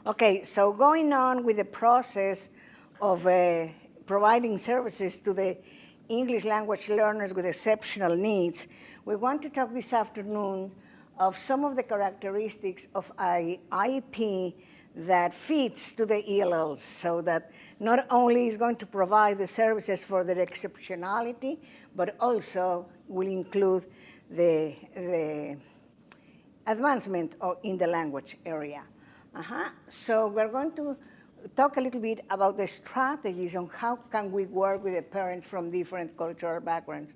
Okay, so going on with the process of providing services to the English language learners with exceptional needs, we want to talk this afternoon of some of the characteristics of an IEP that fits to the ELLs, so that not only is going to provide the services for their exceptionality, but also will include the advancement in the language area. So we're going to talk a little bit about the strategies on how can we work with the parents from different cultural backgrounds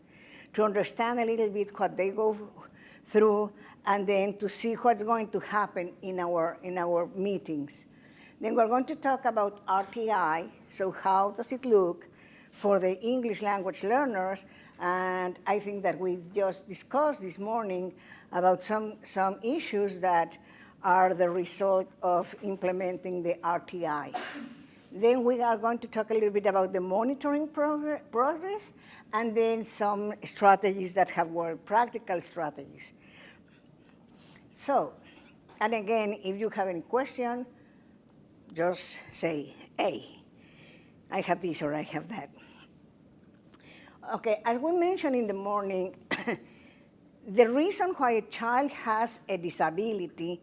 to understand a little bit what they go through, and then to see what's going to happen in our meetings. Then we're going to talk about RTI, so how does it look for the English language learners, and I think that we just discussed this morning about some issues that are the result of implementing the RTI. Then we are going to talk a little bit about the monitoring progress, and then some strategies that have worked, practical strategies. So, and again, if you have any question, just say, hey, I have this or I have that. Okay, as we mentioned in the morning, the reason why a child has a disability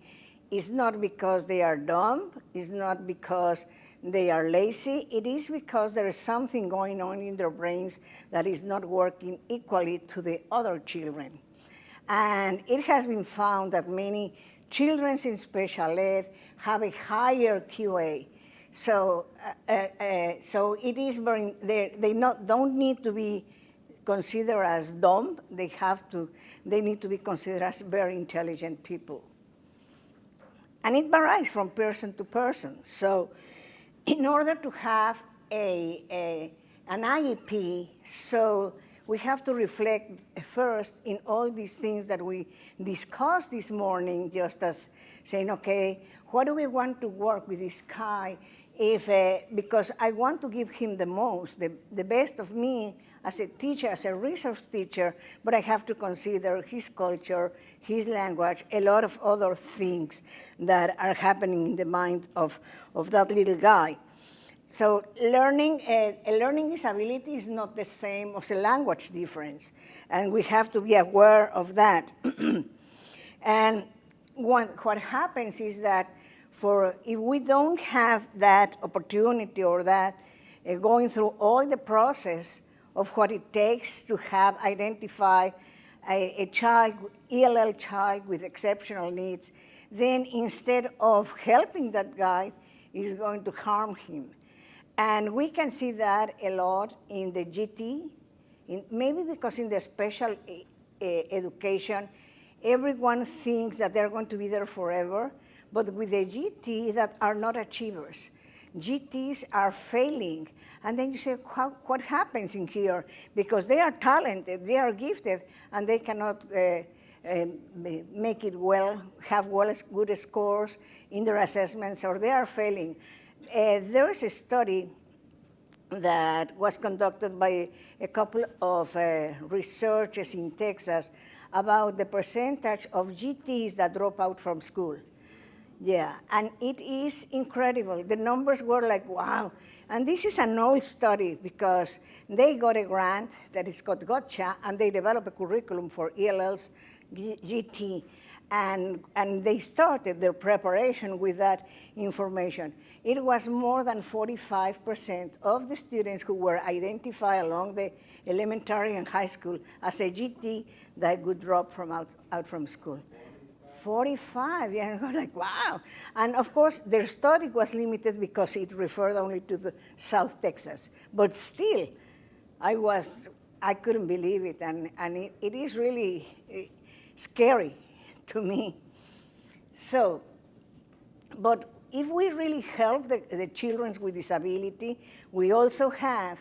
is not because they are dumb, it's not because they are lazy, it is because there is something going on in their brains that is not working equally to the other children. And it has been found that many children in special ed have a higher QA. So, it is very, they don't need to be considered as dumb, they need to be considered as very intelligent people. And it varies from person to person. So in order to have an IEP, so we have to reflect first in all these things that we discussed this morning, just as saying, okay, what do we want to work with this guy? Because I want to give him the most, the best of me as a teacher, as a resource teacher, but I have to consider his culture, his language, a lot of other things that are happening in the mind of that little guy. So a learning disability is not the same as a language difference, and we have to be aware of that. And what happens is that if we don't have that opportunity or that going through all the process of what it takes to have identify a child, ELL child with exceptional needs, then instead of helping that guy, is going to harm him. And we can see that a lot in the GT, maybe because in the special education, everyone thinks that they're going to be there forever, but with the GT that are not achievers. GTs are failing, and then you say, what happens in here? Because they are talented, they are gifted, and they cannot make it well, have good scores in their assessments, or they are failing. There is a study that was conducted by a couple of researchers in Texas about the percentage of GTs that drop out from school. Yeah, and it is incredible. The numbers were like, wow. And this is an old study because they got a grant that is called Gotcha, and they developed a curriculum for ELL's GT. And they started their preparation with that information. It was more than 45% of the students who were identified along the elementary and high school as a GT that would drop out from school. 45, yeah, and I was like, wow. And of course, their study was limited because it referred only to the South Texas. But still, I couldn't believe it, and it is really scary to me. So, but if we really help the children with disability, we also have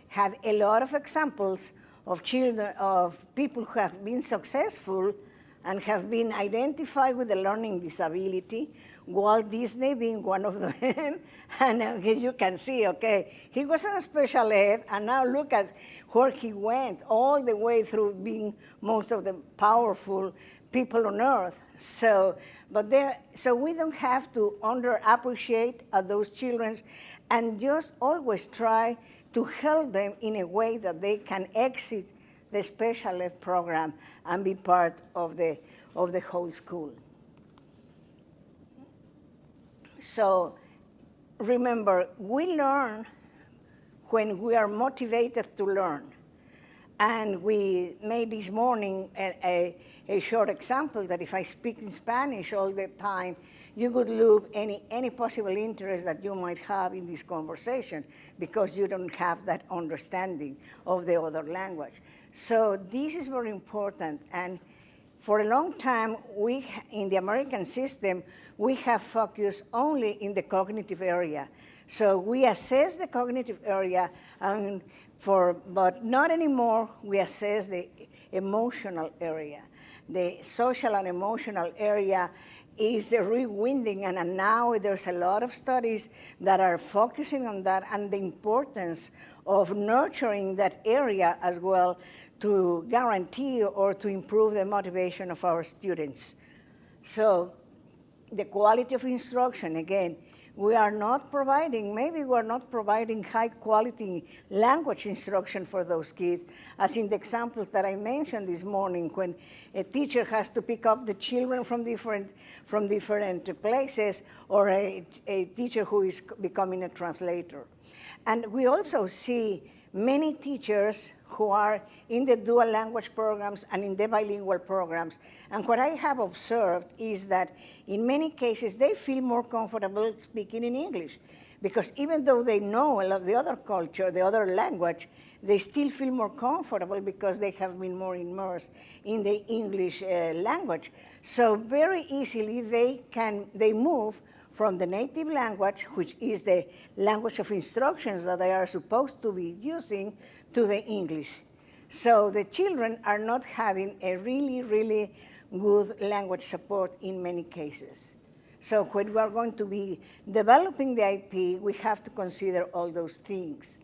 had a lot of examples of people who have been successful and have been identified with a learning disability Walt Disney being one of them. And as you can see, okay, he wasn't a special ed, and now look at where he went, all the way through being most of the powerful people on earth. So we don't have to underappreciate those children, and just always try to help them in a way that they can exit the special ed program and be part of the whole school. So remember, we learn when we are motivated to learn. And we made this morning a short example that if I speak in Spanish all the time, you could lose any possible interest that you might have in this conversation because you don't have that understanding of the other language. So this is very important. And for a long time, in the American system, we have focused only in the cognitive area. So we assess the cognitive area, but not anymore. We assess the emotional area. The social and emotional area is rewinding, and now there's a lot of studies that are focusing on that and the importance of nurturing that area as well to guarantee or to improve the motivation of our students. So the quality of instruction, again, maybe we're not providing high quality language instruction for those kids, as in the examples that I mentioned this morning, when a teacher has to pick up the children from different places, or a teacher who is becoming a translator. And we also see many teachers who are in the dual language programs and in the bilingual programs. And what I have observed is that in many cases, they feel more comfortable speaking in English, because even though they know a lot of the other culture, the other language, they still feel more comfortable because they have been more immersed in the English language. So very easily they move from the native language, which is the language of instructions that they are supposed to be using, to the English. So the children are not having a really, really good language support in many cases. So when we are going to be developing the IP, we have to consider all those things.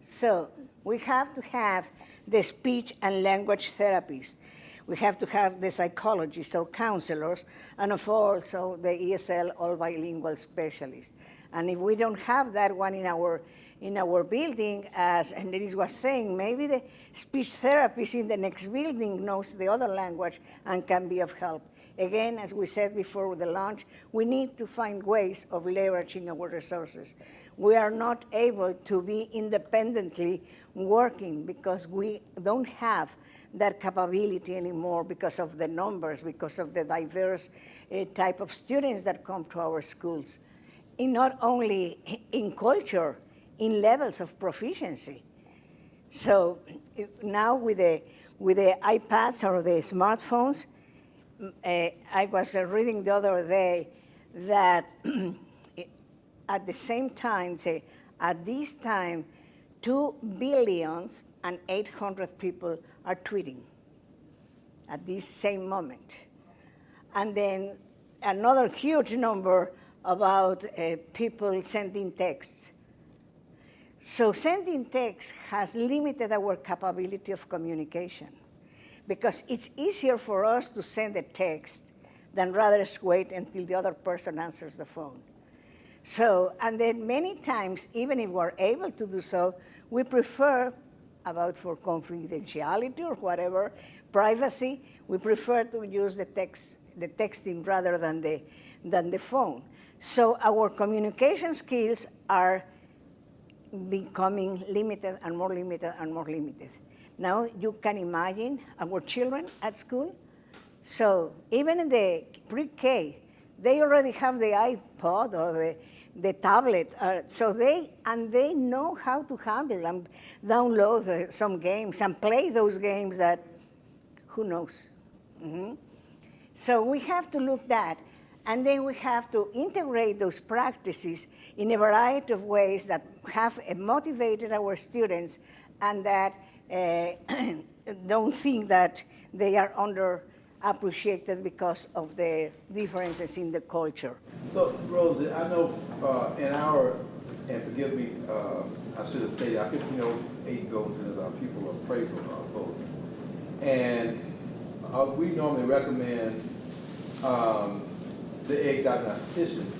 So we have to have the speech and language therapists. We have to have the psychologists or counselors, and also the ESL all bilingual specialists. And if we don't have that one in our building, as Denise was saying, maybe the speech therapist in the next building knows the other language and can be of help. Again, as we said before the launch, we need to find ways of leveraging our resources. We are not able to be independently working because we don't have that capability anymore because of the numbers, because of the diverse type of students that come to our schools. Not only in culture, in levels of proficiency. So now with the iPads or the smartphones, I was reading the other day that at the same time, at this time, 2,800,000,000 people are tweeting at this same moment. And then another huge number about people sending texts. So sending text has limited our capability of communication, because it's easier for us to send a text than rather wait until the other person answers the phone. So, and then many times, even if we're able to do so, we prefer, for confidentiality or whatever, privacy, we prefer to use the texting rather than the phone. So our communication skills are becoming limited and more limited and more limited. Now you can imagine our children at school. So even in the pre-K, they already have the iPod or the tablet, so they know how to handle and download some games and play those games that, who knows? Mm-hmm. So we have to look at that, and then we have to integrate those practices in a variety of ways that have motivated our students and that don't think that they are under appreciated because of the differences in the culture. So, Rosie, I know in our, and forgive me, I should have stated, our 1508 goals is our pupil appraisal goals. And we normally recommend the egg diagnostician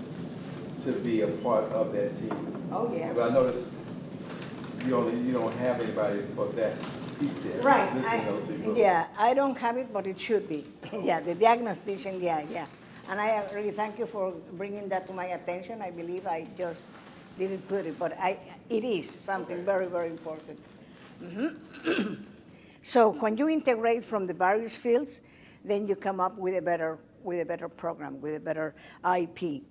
to be a part of that team. Oh, yeah. But I noticed you don't have anybody for that piece there. Right. Those people. Yeah, I don't have it, but it should be. Yeah, the diagnostician, yeah. And I really thank you for bringing that to my attention. I believe I just didn't put it, but it is something very, very important. Mm-hmm. So when you integrate from the various fields, then you come up with a better program, with a better IP.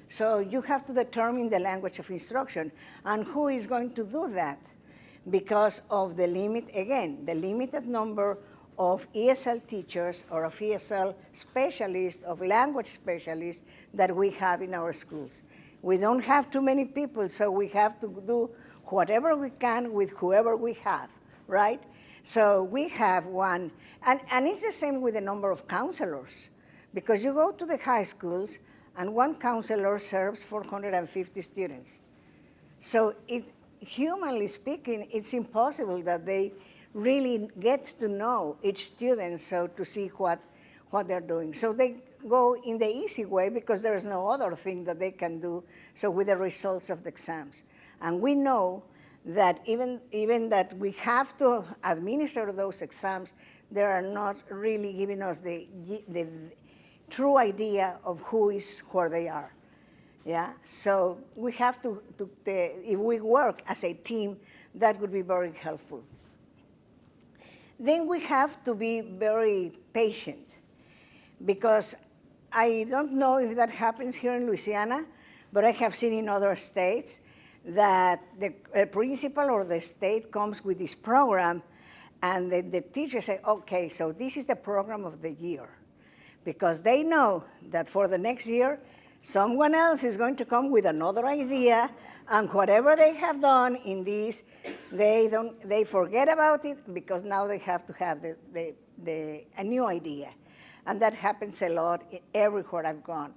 So you have to determine the language of instruction, and who is going to do that? Because of the the limited number of ESL teachers or of ESL specialists, of language specialists that we have in our schools. We don't have too many people, so we have to do whatever we can with whoever we have, right? So we have one, and it's the same with the number of counselors, because you go to the high schools, and one counselor serves 450 students. So humanly speaking, it's impossible that they really get to know each student, so to see what they're doing. So they go in the easy way because there's no other thing that they can do, so with the results of the exams. And we know that even that we have to administer those exams, they are not really giving us the true idea of who is where they are. Yeah, so we have to if we work as a team, that would be very helpful. Then we have to be very patient, because I don't know if that happens here in Louisiana, but I have seen in other states that the principal or the state comes with this program, and the teachers say, okay, so this is the program of the year, because they know that for the next year, someone else is going to come with another idea, and whatever they have done in this, they forget about it, because now they have to have a new idea. And that happens a lot everywhere I've gone.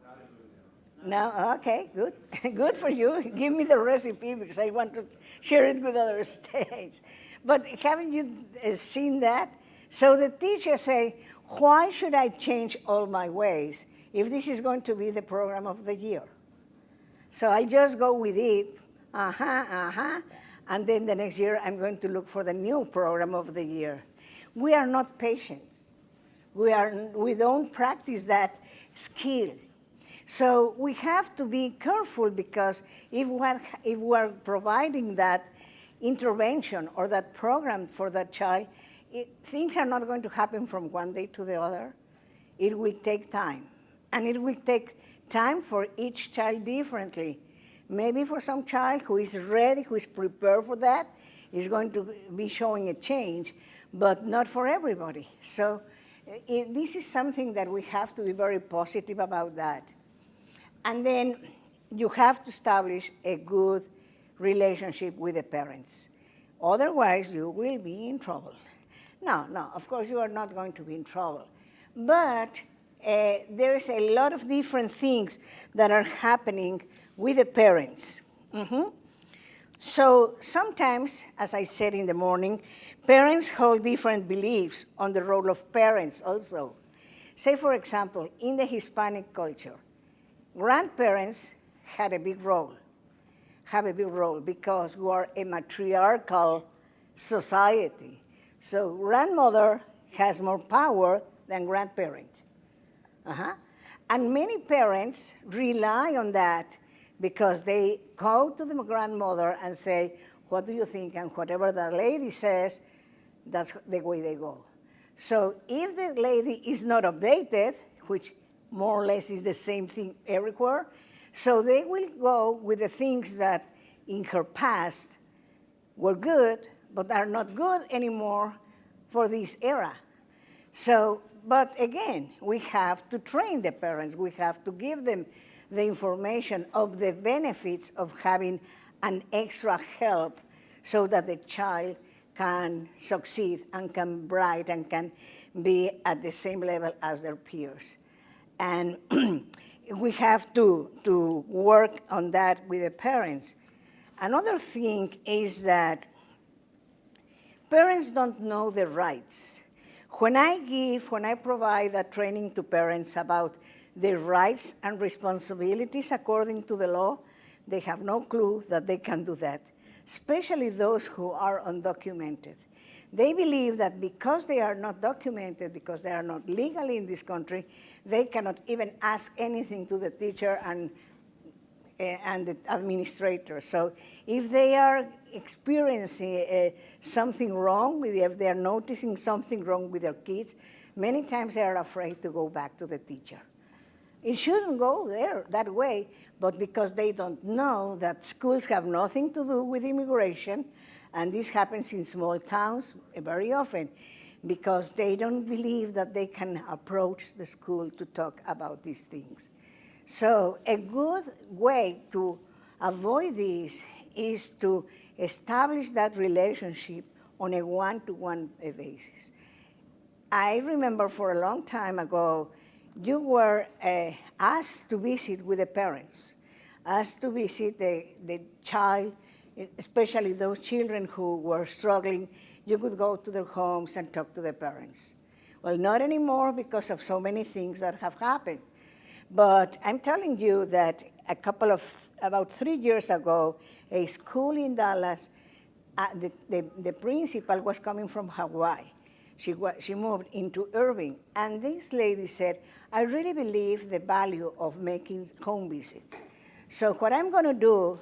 No, okay, good. Good for you. Give me the recipe, because I want to share it with other states. But haven't you seen that? So the teachers say, why should I change all my ways if this is going to be the program of the year? So I just go with it, and then the next year I'm going to look for the new program of the year. We are not patient. We don't practice that skill. So we have to be careful, because if we're providing that intervention or that program for that child, things are not going to happen from one day to the other. It will take time. And it will take time for each child differently. Maybe for some child who is ready, who is prepared for that, is going to be showing a change, but not for everybody. So this is something that we have to be very positive about that. And then you have to establish a good relationship with the parents. Otherwise, you will be in trouble. No, of course you are not going to be in trouble. But there is a lot of different things that are happening with the parents. Mm-hmm. So sometimes, as I said in the morning, parents hold different beliefs on the role of parents also. Say, for example, in the Hispanic culture, grandparents have a big role because we are a matriarchal society. So grandmother has more power than grandparent. And many parents rely on that, because they go to the grandmother and say, what do you think? And whatever that lady says, that's the way they go. So if the lady is not updated, which more or less is the same thing everywhere, so they will go with the things that in her past were good, but are not good anymore for this era. So, but again, we have to train the parents. We have to give them the information of the benefits of having an extra help, so that the child can succeed and can bright and can be at the same level as their peers. And we have to work on that with the parents. Another thing is that parents don't know their rights. When I provide a training to parents about their rights and responsibilities according to the law, they have no clue that they can do that, especially those who are undocumented. They believe that because they are not documented, because they are not legally in this country, they cannot even ask anything to the teacher and the administrator. So if they are experiencing something wrong, if they are noticing something wrong with their kids, many times they are afraid to go back to the teacher. It shouldn't go there that way, but because they don't know that schools have nothing to do with immigration, and this happens in small towns very often, because they don't believe that they can approach the school to talk about these things. So a good way to avoid this is to establish that relationship on a one-to-one basis. I remember for a long time ago, you were asked to visit with the parents, asked to visit the child, especially those children who were struggling. You could go to their homes and talk to the parents. Well, not anymore because of so many things that have happened. But I'm telling you that about 3 years ago, a school in Dallas, the principal was coming from Hawaii. She moved into Irving, and this lady said, I really believe the value of making home visits. So what I'm going to do,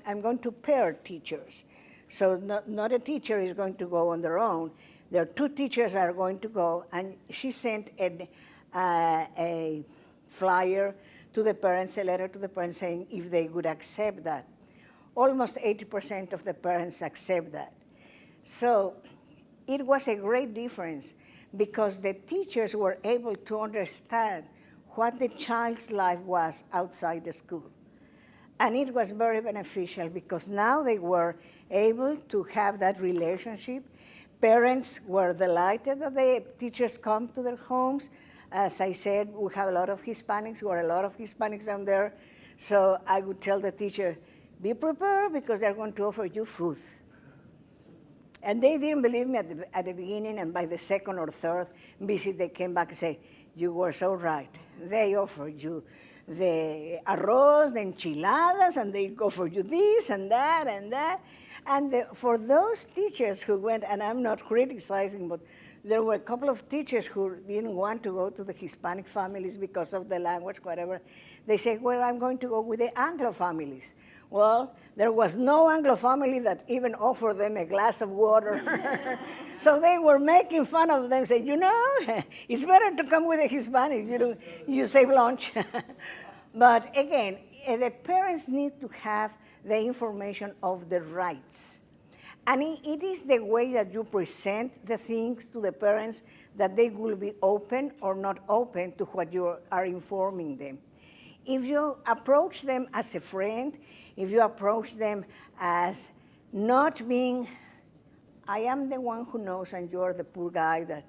I'm going to pair teachers. So not a teacher is going to go on their own. There are 2 teachers that are going to go, and she sent a flyer to the parents, a letter to the parents saying if they would accept that. Almost 80% of the parents accept that. So it was a great difference because the teachers were able to understand what the child's life was outside the school. And it was very beneficial because now they were able to have that relationship. Parents were delighted that the teachers come to their homes. As I said, we have a lot of Hispanics. There are a lot of Hispanics down there. So I would tell the teacher, be prepared because they're going to offer you food. And they didn't believe me at the beginning, and by the second or third visit, they came back and said, you were so right. They offered you the arroz, the enchiladas, and they offer you this and that and that. And for those teachers who went, and I'm not criticizing, but there were a couple of teachers who didn't want to go to the Hispanic families because of the language, whatever. They said, well, I'm going to go with the Anglo families. Well, there was no Anglo family that even offered them a glass of water. So they were making fun of them, saying, you know, it's better to come with the Hispanics, you save lunch. But again, the parents need to have the information of the rights. And it is the way that you present the things to the parents that they will be open or not open to what you are informing them. If you approach them as a friend, if you approach them as not being, I am the one who knows and you're the poor guy that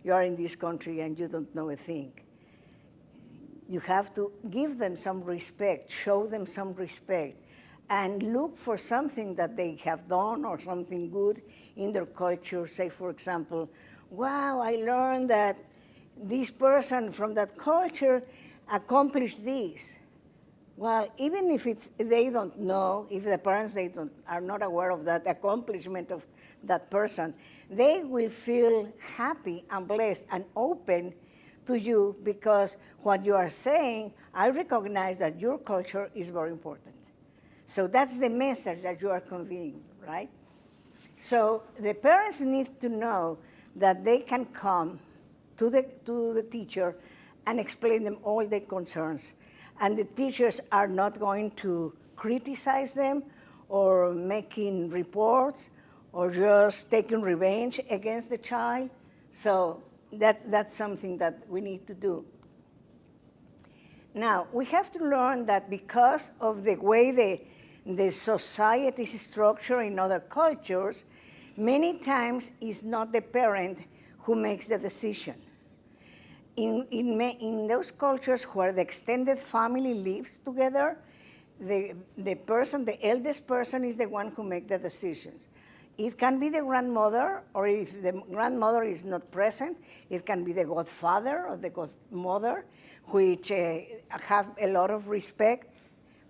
you are in this country and you don't know a thing. You have to give them some respect, show them some respect, and look for something that they have done or something good in their culture. Say, for example, wow, I learned that this person from that culture accomplished this. Well, even if they don't know, if the parents are not aware of that accomplishment of that person, they will feel happy and blessed and open to you because what you are saying, I recognize that your culture is very important. So that's the message that you are conveying, right? So the parents need to know that they can come to the teacher and explain them all their concerns. And the teachers are not going to criticize them or making reports or just taking revenge against the child. So that's something that we need to do. Now, we have to learn that because of the way the society is structured in other cultures, Many times it's not the parent who makes the decision. In those cultures where the extended family lives together, the eldest person is the one who makes the decisions. It can be the grandmother, or if the grandmother is not present, it can be the godfather or the godmother, which have a lot of respect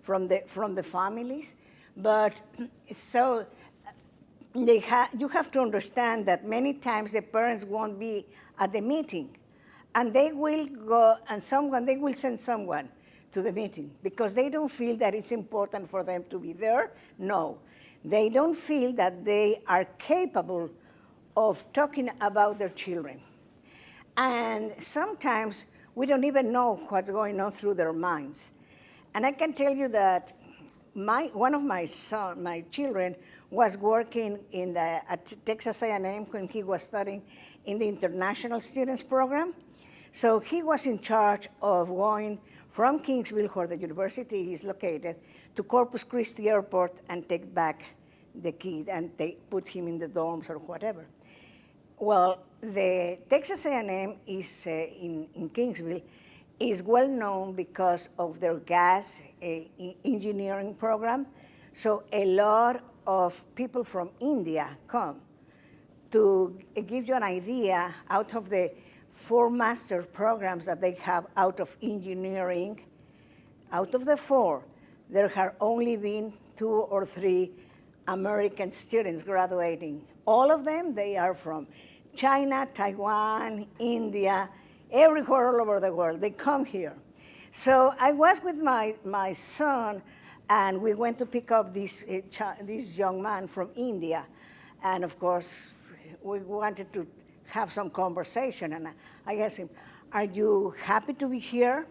from the families. But so you have to understand that many times the parents won't be at the meeting, and they will go, and they will send someone to the meeting because they don't feel that it's important for them to be there. No, they don't feel that they are capable of talking about their children. And sometimes we don't even know what's going on through their minds. And I can tell you that one of my children was working at Texas A&M when he was studying in the International Students Program. So he was in charge of going from Kingsville, where the university is located, to Corpus Christi Airport and take back the kid and put him in the dorms or whatever. Well, the Texas A&M is in Kingsville is well known because of their gas engineering program. So a lot of people from India come. To give you an idea, out of the 4 master programs that they have out of engineering, out of the 4, there have only been 2 or 3 American students graduating. All of them, they are from China, Taiwan, India, everywhere all over the world. They come here. So I was with my son, and we went to pick up this young man from India. And of course, we wanted to have some conversation. And I asked him, "Are you happy to be here?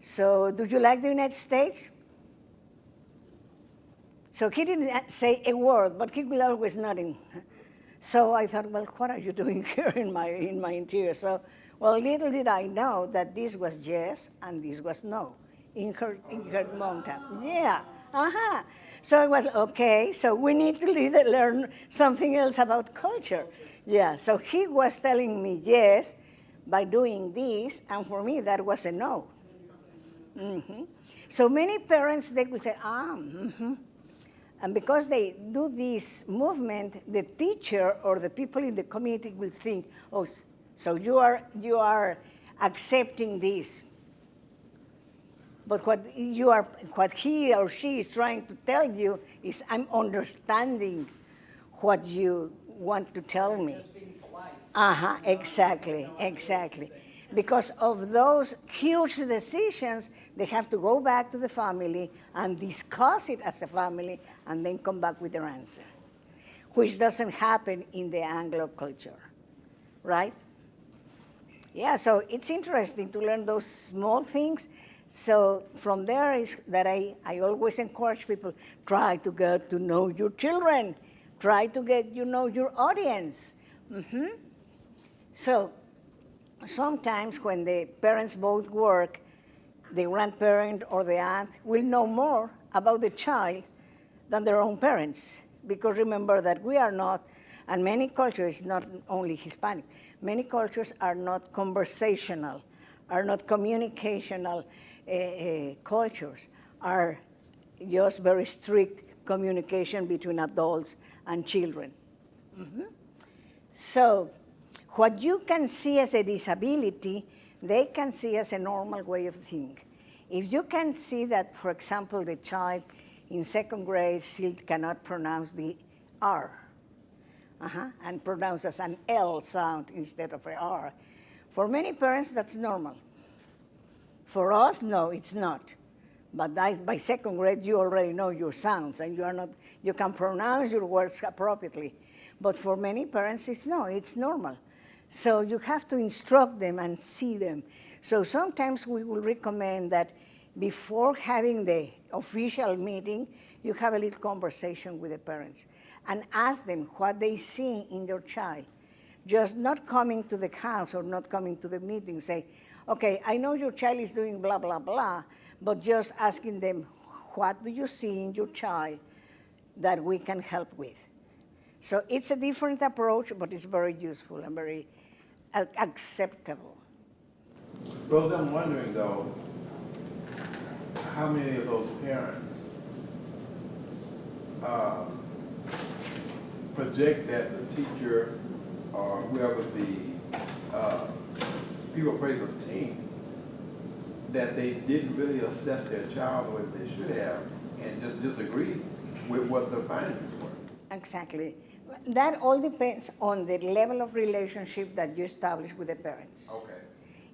So do you like the United States?" So he didn't say a word, but he was always nodding. So I thought, well, what are you doing here in my interior? So, well, little did I know that this was yes and this was no in her mountain. Yeah, So I was, okay, so we need to learn something else about culture. Yeah, so he was telling me yes by doing this, and for me that was a no. So many parents, they would say, And because they do this movement, the teacher or the people in the community will think, oh, so you are accepting this. But what he or she is trying to tell you is, I'm understanding what you want to tell me. Just being polite. Exactly. Because of those huge decisions, they have to go back to the family and discuss it as a family and then come back with their answer, which doesn't happen in the Anglo culture, right? Yeah, so it's interesting to learn those small things. So from there is that I always encourage people, try to get to know your children, try to get to know your audience. So sometimes when the parents both work, the grandparent or the aunt will know more about the child than their own parents. Because remember that we are not, and many cultures, not only Hispanic, many cultures are not conversational, are not communicational cultures, are just very strict communication between adults and children. So what you can see as a disability, they can see as a normal way of thinking. If you can see that, for example, the child in 2nd grade still cannot pronounce the R, and pronounces an L sound instead of an R, for many parents that's normal. For us, no, it's not. But by 2nd grade, you already know your sounds, and you can pronounce your words appropriately. But for many parents, it's normal. So you have to instruct them and see them. So sometimes we will recommend that before having the official meeting, you have a little conversation with the parents and ask them what they see in your child. Just not coming to the house or not coming to the meeting, say, okay, I know your child is doing blah, blah, blah, but just asking them, what do you see in your child that we can help with. So it's a different approach, but it's very useful and very acceptable. Rose, I'm wondering though, how many of those parents project that the teacher or whoever the people appraisal team, that they didn't really assess their child the way they should have and just disagree with what the findings were? Exactly. That all depends on the level of relationship that you establish with the parents. Okay.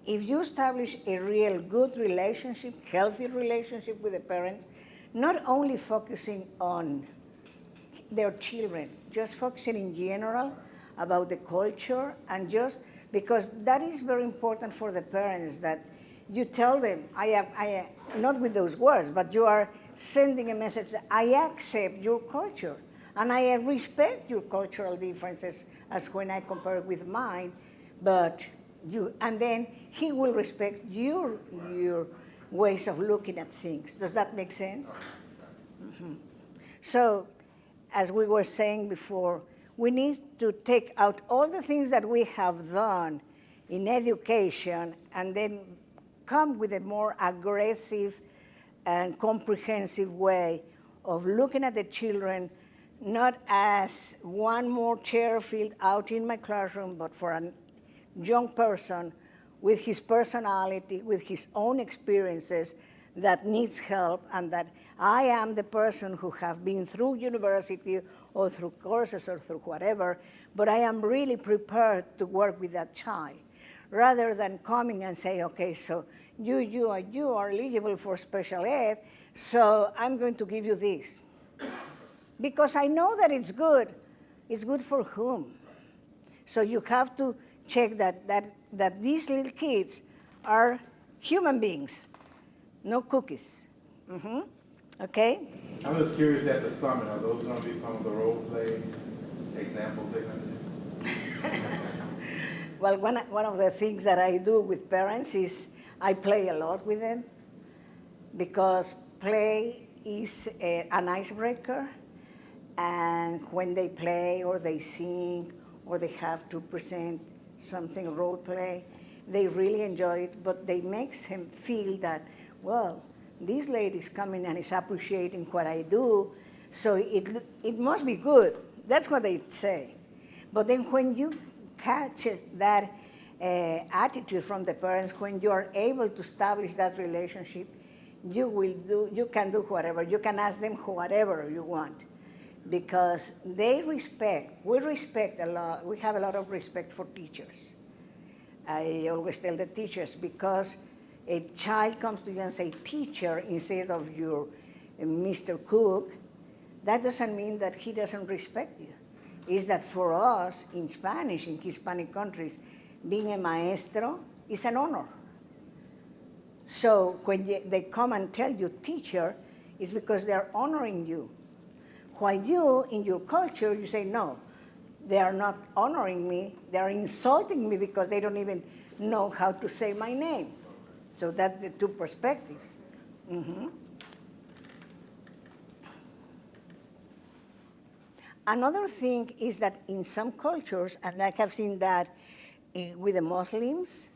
If you establish a real good relationship, healthy relationship with the parents, not only focusing on their children, just focusing in general about the culture, and just because that is very important for the parents, that you tell them, I am not with those words, but you are sending a message that I accept your culture and I respect your cultural differences as when I compare it with mine, but and then he will respect your ways of looking at things. Does that make sense? Mm-hmm. So, as we were saying before, we need to take out all the things that we have done in education and then come with a more aggressive and comprehensive way of looking at the children, not as one more chair filled out in my classroom, but for a young person with his personality, with his own experiences that needs help, and that I am the person who have been through university or through courses or through whatever, but I am really prepared to work with that child, rather than coming and say, okay, so you are eligible for special ed, so I'm going to give you this. Because I know that it's good. It's good for whom? So you have to check that these little kids are human beings, no cookies. Mm-hmm. Okay? I'm just curious, at the summit, are those going to be some of the role play examples they're going to do? Well, one of the things that I do with parents is I play a lot with them, because play is an icebreaker. And when they play or they sing or they have to present something role play, they really enjoy it, but they makes him feel that, well, this lady's coming and is appreciating what I do, so it must be good. That's what they say. But then when you catch that attitude from the parents, when you are able to establish that relationship, you can do whatever. You can ask them whatever you want, because we respect a lot, we have a lot of respect for teachers. I always tell the teachers, because a child comes to you and say teacher instead of your Mr. Cook, that doesn't mean that he doesn't respect you. It's that for us in Spanish, in Hispanic countries, being a maestro is an honor. So when they come and tell you teacher, it's because they're honoring you. While you, in your culture, you say, no, they are not honoring me, they are insulting me because they don't even know how to say my name. So that's the two perspectives. Mm-hmm. Another thing is that in some cultures, and I have seen that with the Muslims,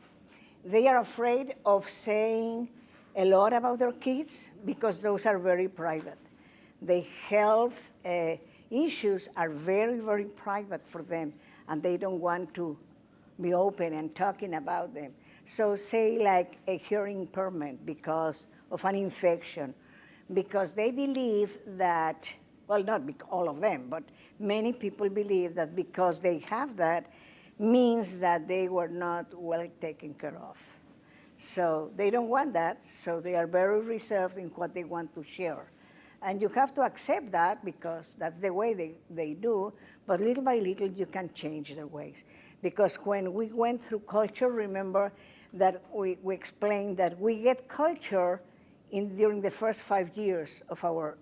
they are afraid of saying a lot about their kids because those are very private. The health issues are very, very private for them, and they don't want to be open and talking about them. So say like a hearing impairment because of an infection, because they believe that, well, not all of them, but many people believe that because they have that means that they were not well taken care of. So they don't want that, so they are very reserved in what they want to share. And you have to accept that because that's the way they do, but little by little you can change their ways. Because when we went through culture, remember that we explained that we get culture during the first 5 years of our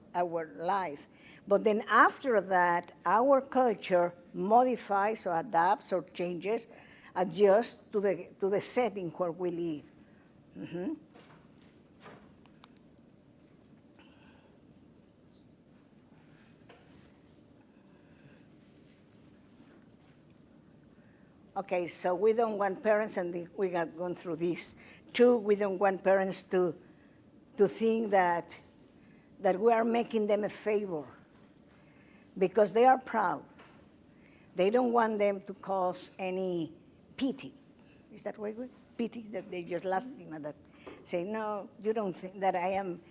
life. But then after that, our culture modifies or adapts or changes, adjusts to the setting where we live. Mm-hmm. Okay, so we don't want parents, and we got gone through this. Two, we don't want parents to think that we are making them a favor because they are proud. They don't want them to cause any pity. Is that way good? Pity, that they just lastima, that say, no, you don't think that I am.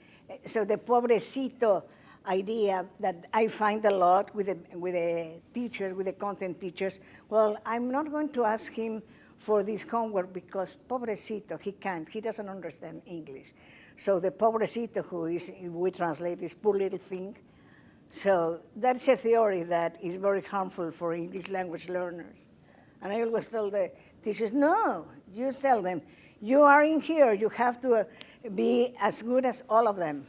So the pobrecito idea that I find a lot with the teachers, with the content teachers, well, I'm not going to ask him for this homework because pobrecito, he can't, he doesn't understand English. So the pobrecito, who is, if we translate, is poor little thing. So that's a theory that is very harmful for English language learners. And I always tell the teachers, no, you tell them, you are in here, you have to be as good as all of them.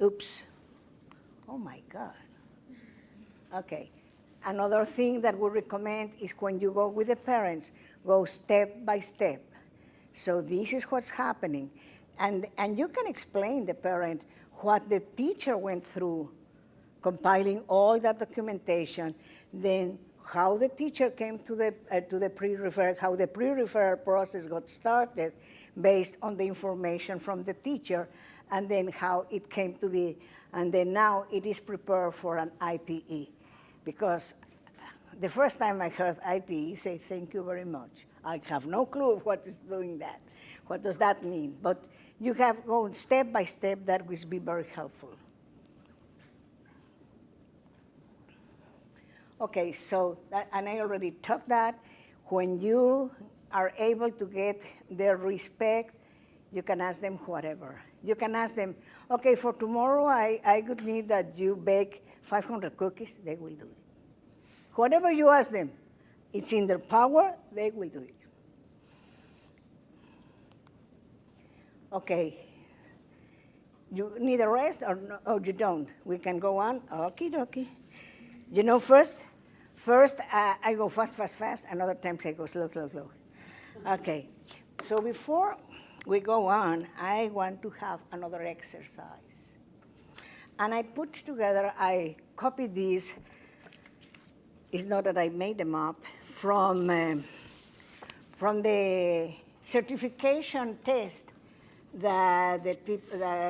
Oops. Oh my God. Okay. Another thing that we recommend is when you go with the parents, go step by step. So this is what's happening. And you can explain the parent what the teacher went through, compiling all that documentation, then how the teacher came to the pre-referral, how the pre-referral process got started based on the information from the teacher, and then how it came to be, and then now it is prepared for an IPE. Because the first time I heard IPE, say thank you very much. I have no clue of what is doing that. What does that mean? But you have gone step by step, that will be very helpful. Okay, so, and I already talked that, when you are able to get their respect, you can ask them whatever. You can ask them, okay, for tomorrow I would need that you bake 500 cookies, they will do it. Whatever you ask them, it's in their power, they will do it. Okay, you need a rest or no? Oh, you don't? We can go on, okie dokie. You know, first I go fast, and other times I go slow. Okay, so before we go on, I want to have another exercise. And I put together, I copied these, it's not that I made them up, from the certification test that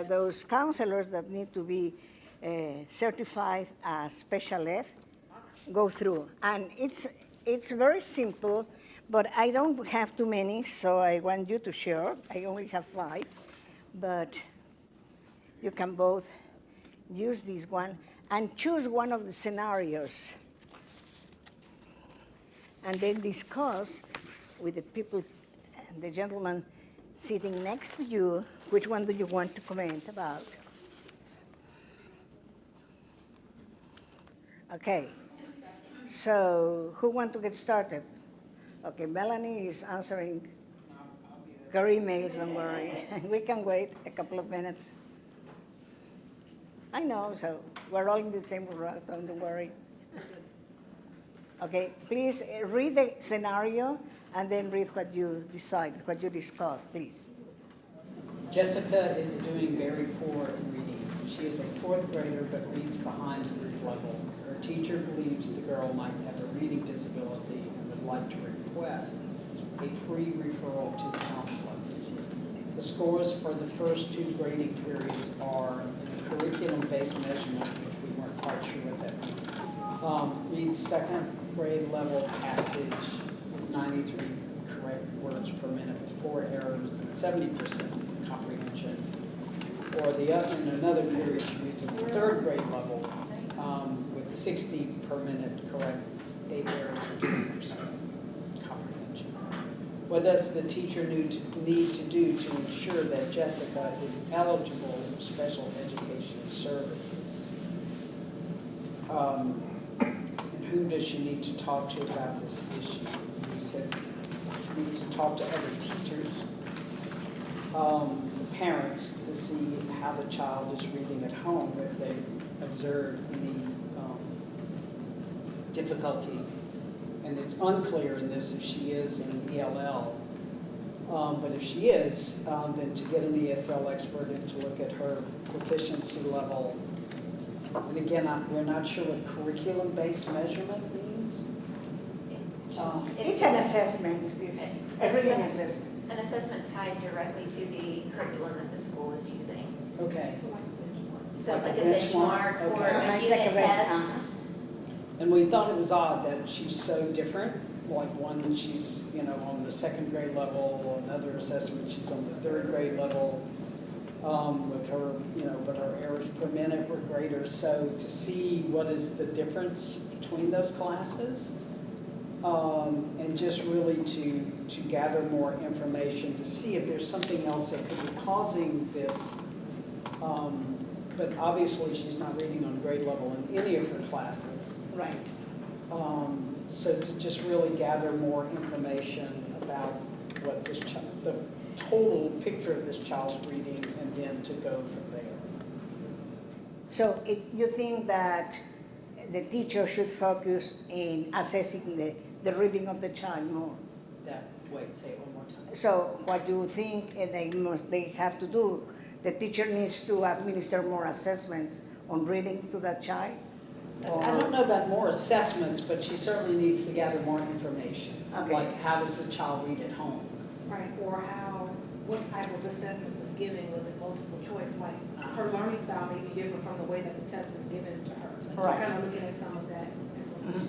those counselors that need to be certified as special ed go through. And it's very simple, but I don't have too many, so I want you to share. I only have 5, but you can both use this one and choose one of the scenarios, and then discuss with the people, the gentleman sitting next to you, which one do you want to comment about? Okay, so who wants to get started? Okay, Melanie is answering her emails, don't worry. We can wait a couple of minutes. I know, so we're all in the same route, don't worry. Okay, please read the scenario and then read what you decide, what you discuss, please. Jessica is doing very poor in reading. She is a 4th grader but reads behind group level. Her teacher believes the girl might have a reading disability and would like to request a free referral to the counselor. The scores for the first 2 grading periods are curriculum-based measurement, which we weren't quite sure what that means. Reads 2nd grade level passage, 93 correct words per minute with 4 errors and 70% comprehension. Or in another period, she reads at the 3rd grade level with 60 per minute correct, 8 errors and 20% comprehension. What does the teacher need to do to ensure that Jessica is eligible for special educational services? And who does she need to talk to about this issue? You said she needs to talk to other teachers, parents, to see how the child is reading at home, if they observe any difficulty. And it's unclear in this if she is in ELL. But if she is, then to get an ESL expert in to look at her proficiency level. And again, we're not sure what curriculum-based measurement means. It's an assessment, it's a reading assessment. An assessment tied directly to the curriculum that the school is using. Okay. So Like like a a benchmark benchmark? or Okay. a Like unit a test. And we thought it was odd that she's so different, like one, she's, on the second grade level, another assessment, she's on the third grade level, with her, but her errors per minute were greater. So to see what is the difference between those classes, and just really to gather more information, to see if there's something else that could be causing this. But obviously, she's not reading on grade level in any of her classes. Right. So to just really gather more information about what this child, the total picture of this child's reading, and then to go from there. So you think that the teacher should focus in assessing the reading of the child more? Say it one more time. So what you think they have to do, the teacher needs to administer more assessments on reading to that child? I don't know about more assessments, but she certainly needs to gather more information. Okay. Like, how does the child read at home? Right, or what type of assessment was given, was it multiple choice, like her learning style may be different from the way that the test was given to her. So Right. kind of looking at some of that.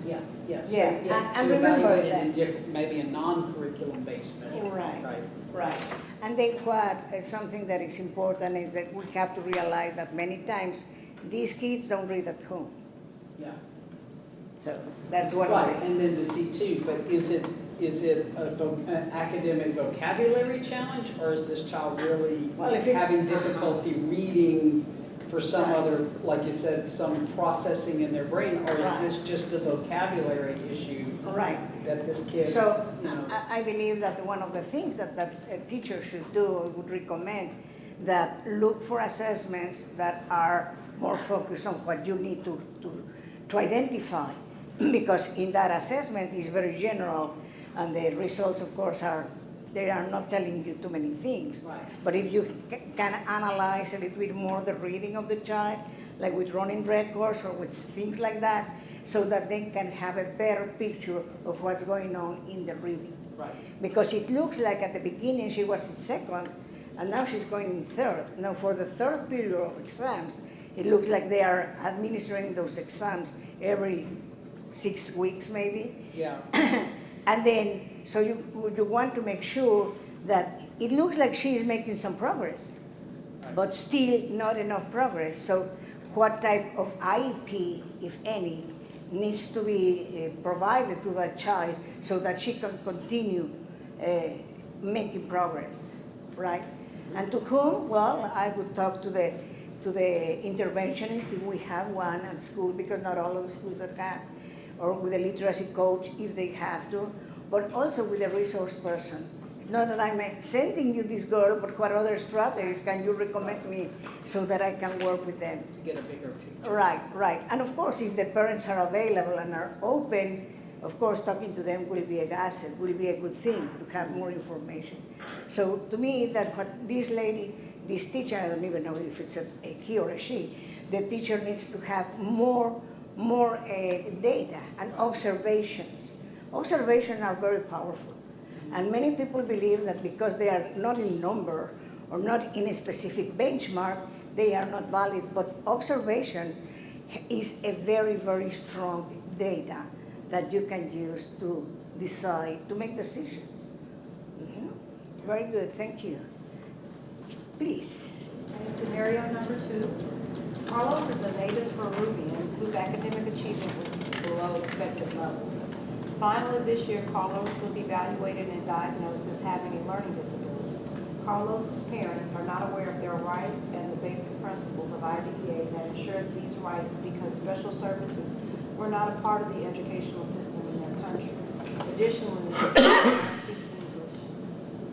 Yeah, yes. Yeah, and to remember evaluate it that- in different, maybe a non-curriculum based measure. Right. Right. And then something that is important is that we have to realize that many times these kids don't read at home. Yeah. So that's one Right, of the, and then to see too, but is it an academic vocabulary challenge, or is this child really Well, if it's- having difficulty reading for some Right. other, like you said, some processing in their brain, or is Right. this just a vocabulary issue right. that this kid, So you know? I believe that one of the things that a teacher should do, I would recommend, that look for assessments that are more focused on what you need to identify. Because in that assessment is very general, and the results, of course, they are not telling you too many things. Right. But if you can analyze a little bit more the reading of the child, like with running records or with things like that, so that they can have a better picture of what's going on in the reading. Right. Because it looks like at the beginning she was in second, and now she's going in third. Now for the third period of exams, it looks like they are administering those exams every 6 weeks maybe. Yeah, And then, so you want to make sure that it looks like she is making some progress, Right. but still not enough progress. So what type of IEP, if any, needs to be provided to that child so that she can continue making progress, right? And to whom? Well, I would talk to the interventionist if we have one at school, because not all of the schools that have, or with a literacy coach if they have to, but also with a resource person. Not that I'm sending you this girl, but what other strategies can you recommend me so that I can work with them? to get a bigger picture. Right, right. And of course, if the parents are available and are open, of course, talking to them will be an asset, will be a good thing to have more information. So to me, that what this lady, this teacher, I don't even know if it's a he or a she, the teacher needs to have more data and observations. Observations are very powerful. And many people believe that because they are not in number or not in a specific benchmark, they are not valid. But observation is a very, very strong data that you can use to decide, to make decisions. Very good, thank you. Please. And scenario number 2, Carlos is a native Peruvian whose academic achievement was below expected levels. Finally, this year, Carlos was evaluated and diagnosed as having a learning disability. Carlos's parents are not aware of their rights and the basic principles of IDEA that ensure these rights because special services were not a part of the educational system in their country. Additionally, they do not speak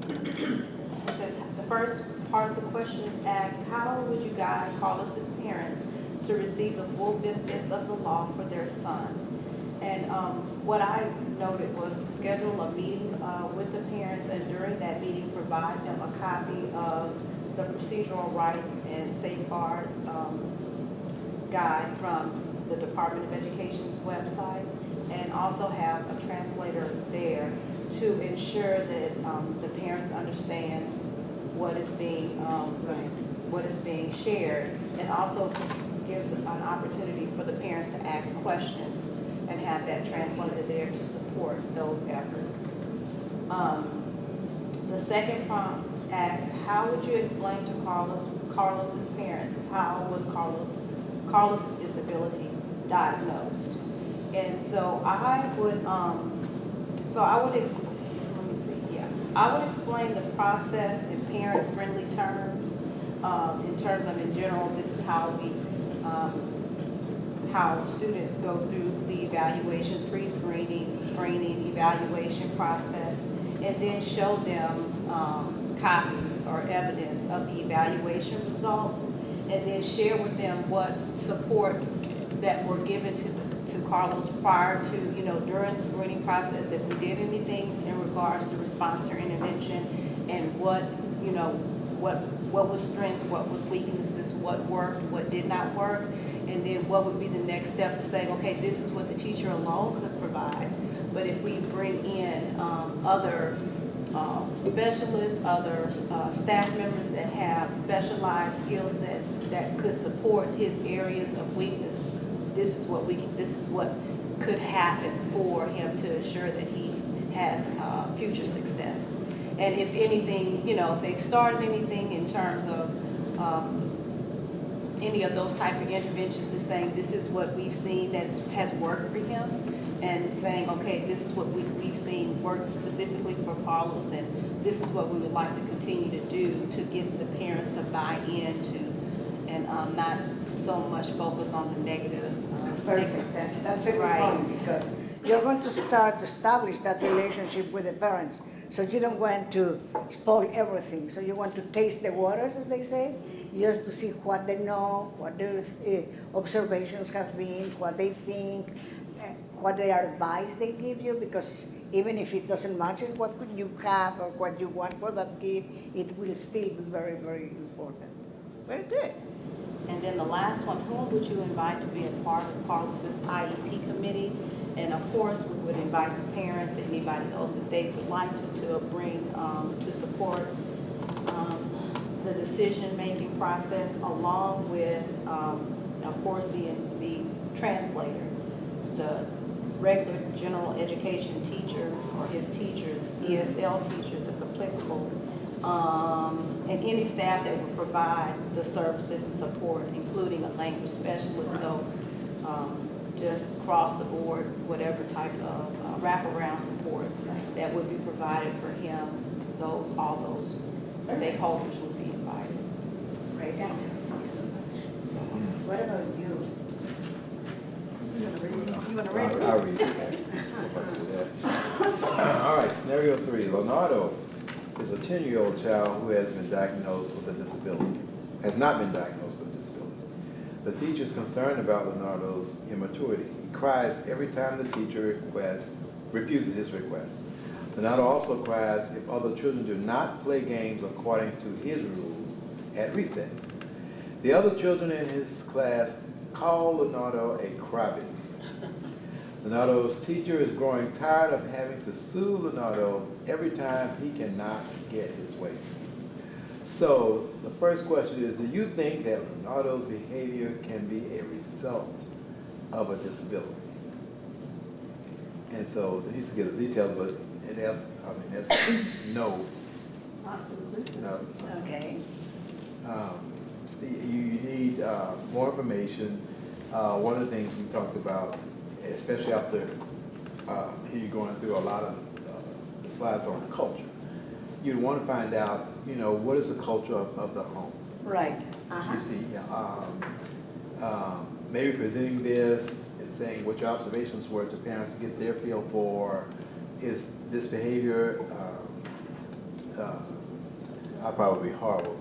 English. It says, the first part of the question asks, how would you guide Carlos's parents to receive the full benefits of the law for their son? And what I noted was to schedule a meeting with the parents, and during that meeting provide them a copy of the procedural rights and safeguards guide from the Department of Education's website and also have a translator there to ensure that the parents understand what is being shared, and also give an opportunity for the parents to ask questions and have that translator there to support those efforts. The second prompt asks, how would you explain to Carlos's parents how was Carlos's disability diagnosed? And so I would explain the process in parent-friendly terms. In terms of, in general, this is how students go through the evaluation, pre-screening, screening, evaluation process, and then show them copies or evidence of the evaluation results, and then share with them what supports that were given to Carlos prior to, during the screening process, if we did anything in regards to response or intervention, and what was strengths, what was weaknesses, what worked, what did not work, and then what would be the next step to say, okay, this is what the teacher alone could provide. But if we bring in other specialists, other staff members that have specialized skill sets that could support his areas of weakness, this is what could happen for him to ensure that he has future success. And if anything, if they've started anything in terms of any of those type of interventions, to saying this is what we've seen that has worked for him, and saying, okay, this is what we've seen work specifically for Carlos, and this is what we would like to continue to do to get the parents to buy into, and not so much focus on the negative. Perfect. That's a good Right. point, because you're going to start to establish that relationship with the parents. So you don't want to spoil everything. So you want to taste the waters, as they say, just to see what they know, what their observations have been, what they think, what their advice they give you, because even if it doesn't match what you have or what you want for that kid, it will still be very, very important. Very good. And then the last one, whom would you invite to be a part of Carlos's IEP committee? And of course, we would invite the parents, anybody else that they would like to bring to support the decision-making process, along with, of course, the translator, the regular general education teacher or his teachers, ESL teachers if applicable, and any staff that would provide the services and support, including a language specialist. So just across the board, whatever type of wraparound supports that would be provided for him, all those stakeholders would be invited. Great answer. Thank you so much. What about you? You want to read it? I'll read it. All right, scenario 3. Leonardo is a 10-year-old child who has been diagnosed with a disability, has not been diagnosed with a disability. The teacher is concerned about Leonardo's immaturity. He cries every time the teacher refuses his request. Leonardo also cries if other children do not play games according to his rules at recess. The other children in his class call Leonardo a crybaby. Leonardo's teacher is growing tired of having to sue Leonardo every time he cannot get his way. So the first question is, do you think that Leonardo's behavior can be a result of a disability? And so he needs to get the details, but that's no. No. Okay. You need more information. One of the things we talked about, especially after you're going through a lot of the slides on culture, you'd want to find out, what is the culture of the home. Right. You see, maybe presenting this and saying what your observations were to parents to get their feel for, is this behavior, I'll probably be horrible.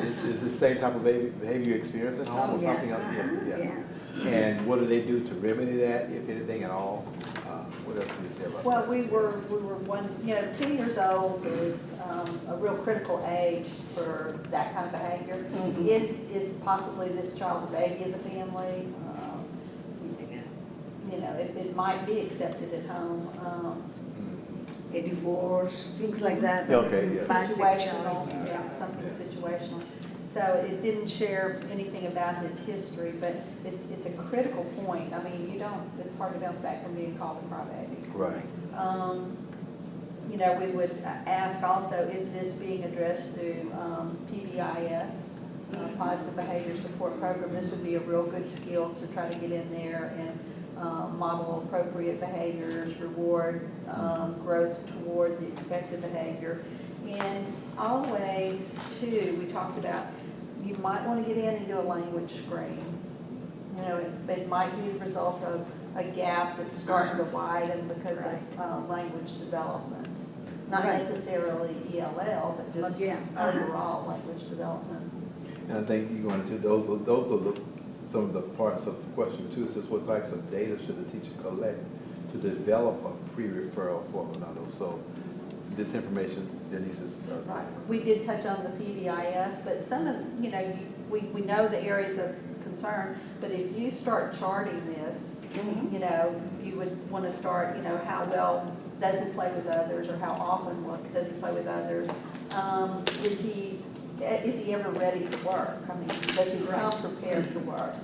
Is the same type of behavior you experience at home or something else? Yeah. And what do they do to remedy that, if anything at all? What else can you say about Well, that? we were 10 years old is a real critical age for that kind of behavior. Is possibly this child a baby of the family? it might be accepted at home. A divorce, things like that. Okay, yeah. Back the Situational, child. yeah, something situational. So it didn't share anything about his history, but it's a critical point. I mean, it's hard to bounce back from being called a crybaby. Right. You know, we would ask also, is this being addressed through PBIS, Positive Behavior Support Program? This would be a real good skill to try to get in there and model appropriate behaviors, reward growth toward the expected behavior. And always, too, we talked about, you might want to get in and do a language screen. You know, it might be the result of a gap that's starting to widen because of language development. Not Right. necessarily ELL, but just Yeah. overall language development. And I think you're going to, those are some of the parts of the question too. It says what types of data should the teacher collect to develop a pre-referral for Leonardo? So this information, Denise is. Right. We did touch on the PBIS, but some of, you know, we know the areas of concern, but if you start charting this, you know, you would want to start, you know, how well does he play with others, or how often does he play with others? Is he ever ready to work? I mean, does he come prepared to work?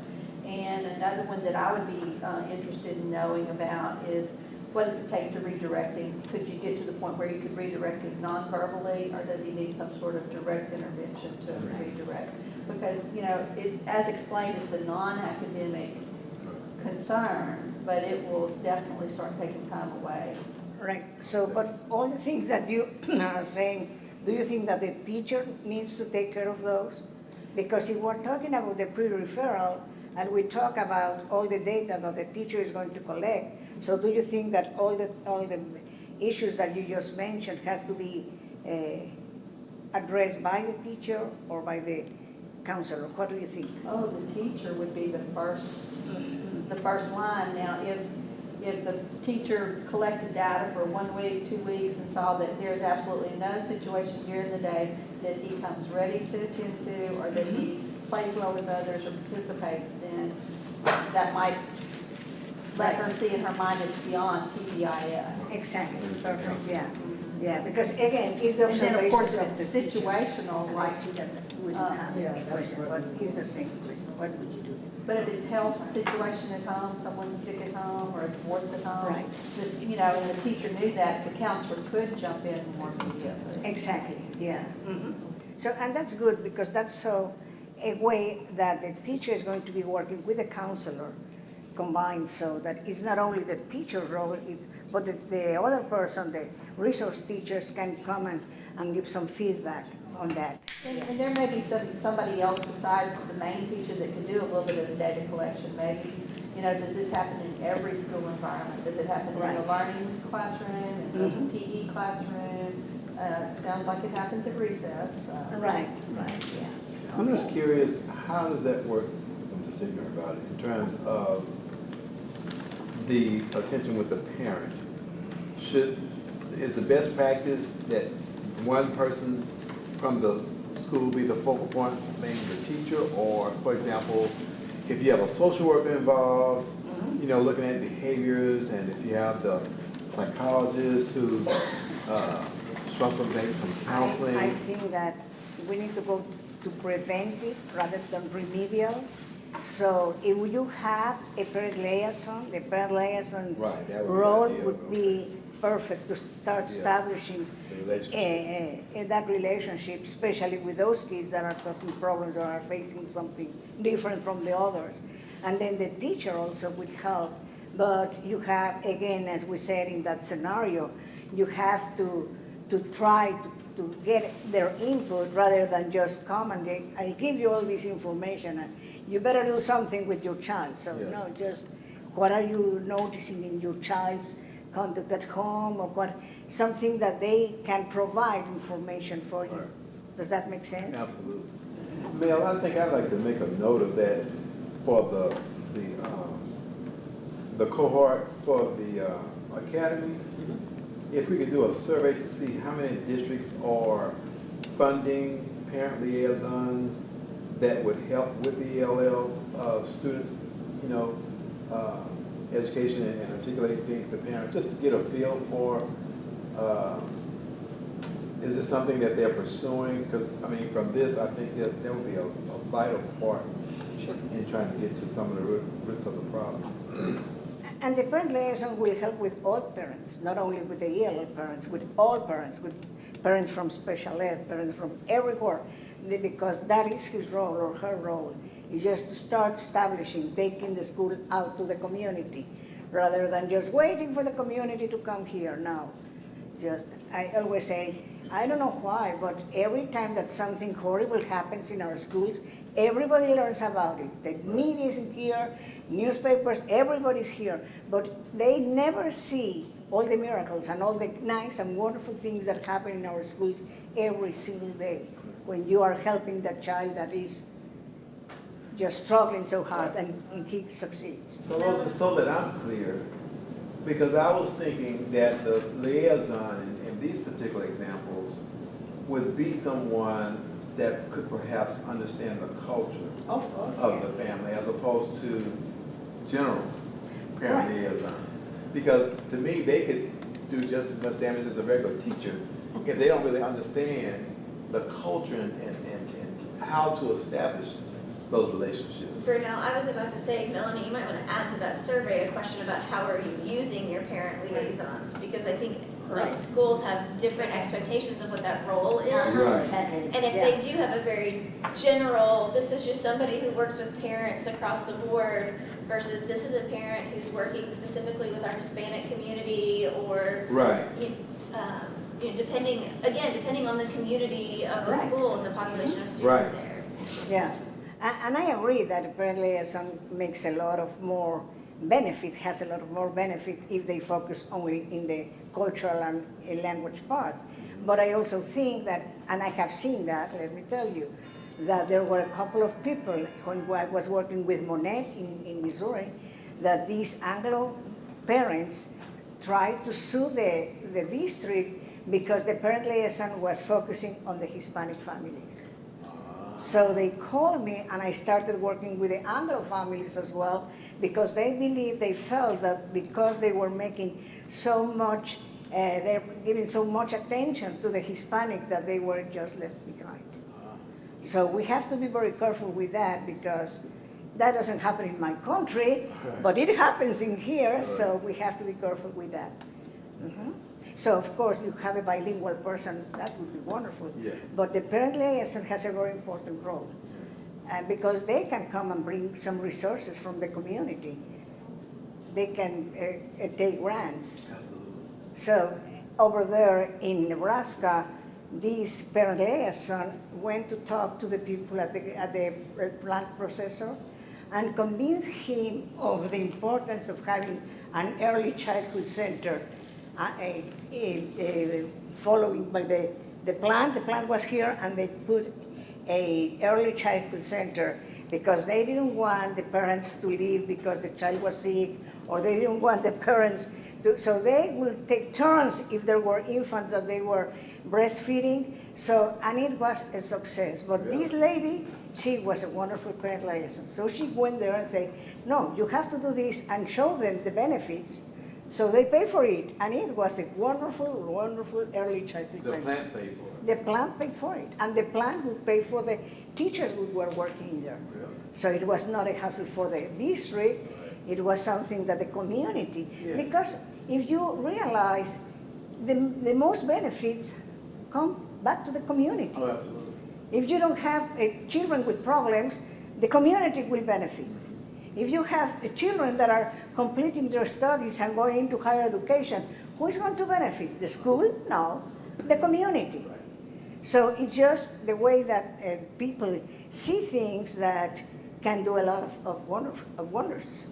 And another one that I would be interested in knowing about is, what does it take to redirecting? Could you get to the point where you could redirect him non-verbally, or does he need some sort of direct intervention to redirect? Because, you know, as explained, it's a non-academic concern, but it will definitely start taking time away. Right, so, but all the things that you are saying, do you think that the teacher needs to take care of those? Because if we're talking about the pre-referral, and we talk about all the data that the teacher is going to collect, so do you think that all the issues that you just mentioned has to be addressed by the teacher or by the counselor? What do you think? Oh, the teacher would be the first line. Now, if the teacher collected data for 1 week, 2 weeks, and saw that there's absolutely no situation during the day that he comes ready to attend to, or that he plays well with others or participates, then that might let her see in her mind it's beyond PBIS. Exactly, perfect, yeah. Yeah, because again, it's the And then, of course, observations if of the it's teacher. situational, And I like, see that we don't have yeah, any that's question, what- but it's the same question. What would you do? but if it's health situation at home, someone's sick at home, or a divorce at home, Right. you know, and the teacher knew that, the counselor could jump in more immediately. Exactly, yeah. So, and that's good, because that's so a way that the teacher is going to be working with the counselor combined, so that it's not only the teacher's role, but the other person, the resource teachers, can come and give some feedback on that. And there may be somebody else besides the main teacher that could do a little bit of the data collection. Maybe, you know, does this happen in every school environment? Does it happen in the Right. learning classroom, in the PE classroom? Sounds like it happens at recess. Right, yeah. I'm just curious, how does that work? I'm just ignorant about it in terms of the attention with the parent. Is the best practice that one person from the school be the focal point, maybe the teacher, or, for example, if you have a social worker involved, you know, looking at behaviors, and if you have the psychologist who's responsible for maybe some counseling? I think that we need to go to preventive rather than remedial. So if you have a parent liaison, the parent liaison Right, that would be role ideal. would be perfect to start Yeah. establishing The relationship. that relationship, especially with those kids that are causing problems or are facing something different from the others. And then the teacher also would help. But you have, again, as we said in that scenario, you have to try to get their input rather than just come and I'll give you all this information and you better do something with your child. So Yes. no, just what are you noticing in your child's conduct at home, or what, something that they can provide information for you. Right. Does that make sense? Absolutely. Mel, I think I'd like to make a note of that for the cohort for the academy. If we could do a survey to see how many districts are funding parent liaisons that would help with the ELL students, you know, education and articulate things to parents, just to get a feel for, is it something that they're pursuing? Because, I mean, from this, I think that there will be a vital part in trying to get to some of the roots of the problem. And the parent liaison will help with all parents, not only with the ELL parents, with all parents, with parents from special ed, parents from everywhere, because that is his role or her role, is just to start establishing, taking the school out to the community, rather than just waiting for the community to come here now. Just, I always say, I don't know why, but every time that something horrible happens in our schools, everybody learns about it. The media is here, newspapers, everybody's here, but they never see all the miracles and all the nice and wonderful things that happen in our schools every single day when you are helping that child that is just struggling so hard and he succeeds. So that I'm clear, because I was thinking that the liaison in these particular examples would be someone that could perhaps understand the culture of the family as opposed to general parent liaisons. Because to me, they could do just as much damage as a regular teacher if they don't really understand the culture and how to establish those relationships. Bruno, I was about to say, Melanie, you might want to add to that survey a question about how are you using your parent liaisons, because I think like schools have different expectations of what that role is. Right. And if they do have a very general, this is just somebody who works with parents across the board, versus this is a parent who's working specifically with our Hispanic community, or depending on the community of the school and the population of students there. Yeah, and I agree that a parent liaison makes a lot of more benefit, has a lot of more benefit if they focus only in the cultural and language part. But I also think that, and I have seen that, let me tell you, that there were a couple of people when I was working with Monet in Missouri, that these Anglo parents tried to sue the district because the parent liaison was focusing on the Hispanic families. So they called me and I started working with the Anglo families as well, because they felt that because they were making so much, they're giving so much attention to the Hispanic that they were just left behind. So we have to be very careful with that, because that doesn't happen in my country, but it happens in here, so we have to be careful with that. So of course, you have a bilingual person, that would be wonderful. Yeah. But the parent liaison has a very important role, because they can come and bring some resources from the community. They can take grants. Absolutely. So over there in Nebraska, this parent liaison went to talk to the people at the plant processor and convince him of the importance of having an early childhood center following by the plant. The plant was here and they put a early childhood center because they didn't want the parents to leave because the child was sick, or they didn't want the parents to, so they would take turns if there were infants that they were breastfeeding. So, and it was a success. But this lady, she was a wonderful parent liaison. So she went there and said, no, you have to do this, and show them the benefits. So they pay for it, and it was a wonderful, wonderful early childhood center. The plant paid for it. The plant paid for it, and the plant would pay for the teachers who were working there. Yeah. So it was not a hassle for the district, it was something that the community, because if you realize the most benefits come back to the community. Oh, absolutely. If you don't have children with problems, the community will benefit. If you have children that are completing their studies and going into higher education, who is going to benefit? The school? No, the community. So it's just the way that people see things that can do a lot of wonders.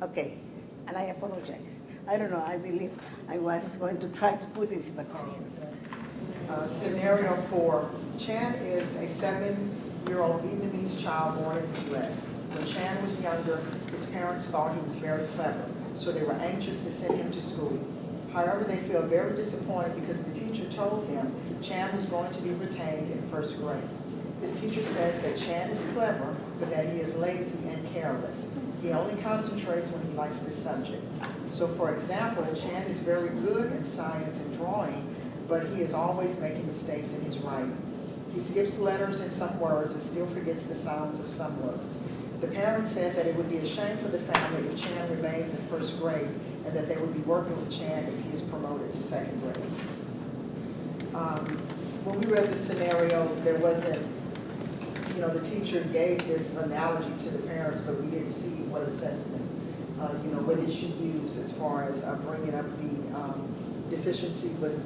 Okay, and I apologize. I don't know, I believe I was going to try to put this back on. Scenario 4. Chan is a 7-year-old Vietnamese child born in the U.S. When Chan was younger, his parents thought he was very clever, so they were anxious to send him to school. However, they feel very disappointed because the teacher told him Chan was going to be retained in first grade. His teacher says that Chan is clever, but that he is lazy and careless. He only concentrates when he likes this subject. So for example, Chan is very good in science and drawing, but he is always making mistakes in his writing. He skips letters in some words and still forgets the sounds of some words. The parents said that it would be a shame for the family if Chan remains in first grade and that they would be working with Chan if he is promoted to second grade. When we read the scenario, there wasn't, the teacher gave this analogy to the parents, but we didn't see what assessments, what it should use as far as bringing up the deficiency with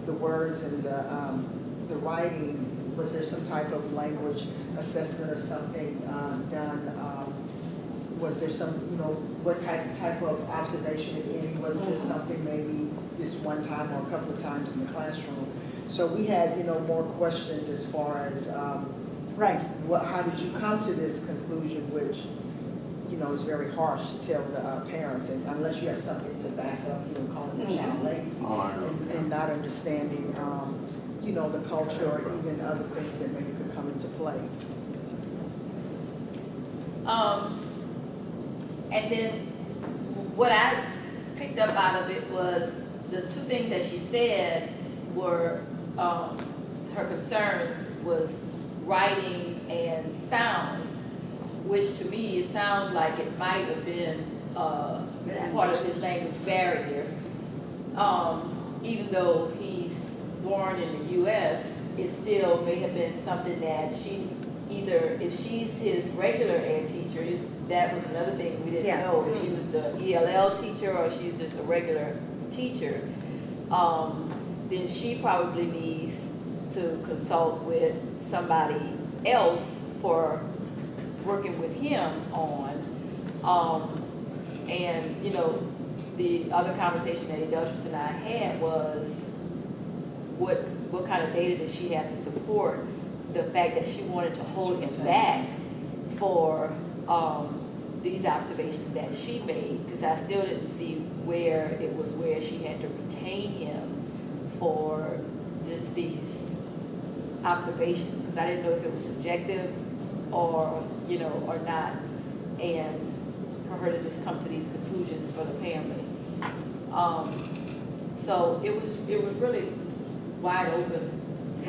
the words and the writing. Was there some type of language assessment or something done? Was there some, what type of observation, if any? Was this something maybe this one time or a couple of times in the classroom? So we had, more questions as far as, Right. how did you come to this conclusion, which, is very harsh to tell the parents, and unless you have something to back up, calling the child lazy and not understanding, the culture or even other things that maybe could come into play. And then what I picked up out of it was the two things that she said were her concerns was writing and sounds, which to me it sounds like it might have been part of his language barrier. Even though he's born in the U.S., it still may have been something that if she's his regular ed teacher, that was another thing we didn't know, if she was the ELL teacher or she's just a regular teacher, then she probably needs to consult with somebody else for working with him on. And, the other conversation that Edeltris and I had was what kind of data does she have to support the fact that she wanted to hold him back for these observations that she made, because I still didn't see where she had to retain him for just these observations, because I didn't know if it was subjective or or not, and for her to just come to these conclusions for the family. So it was really wide open.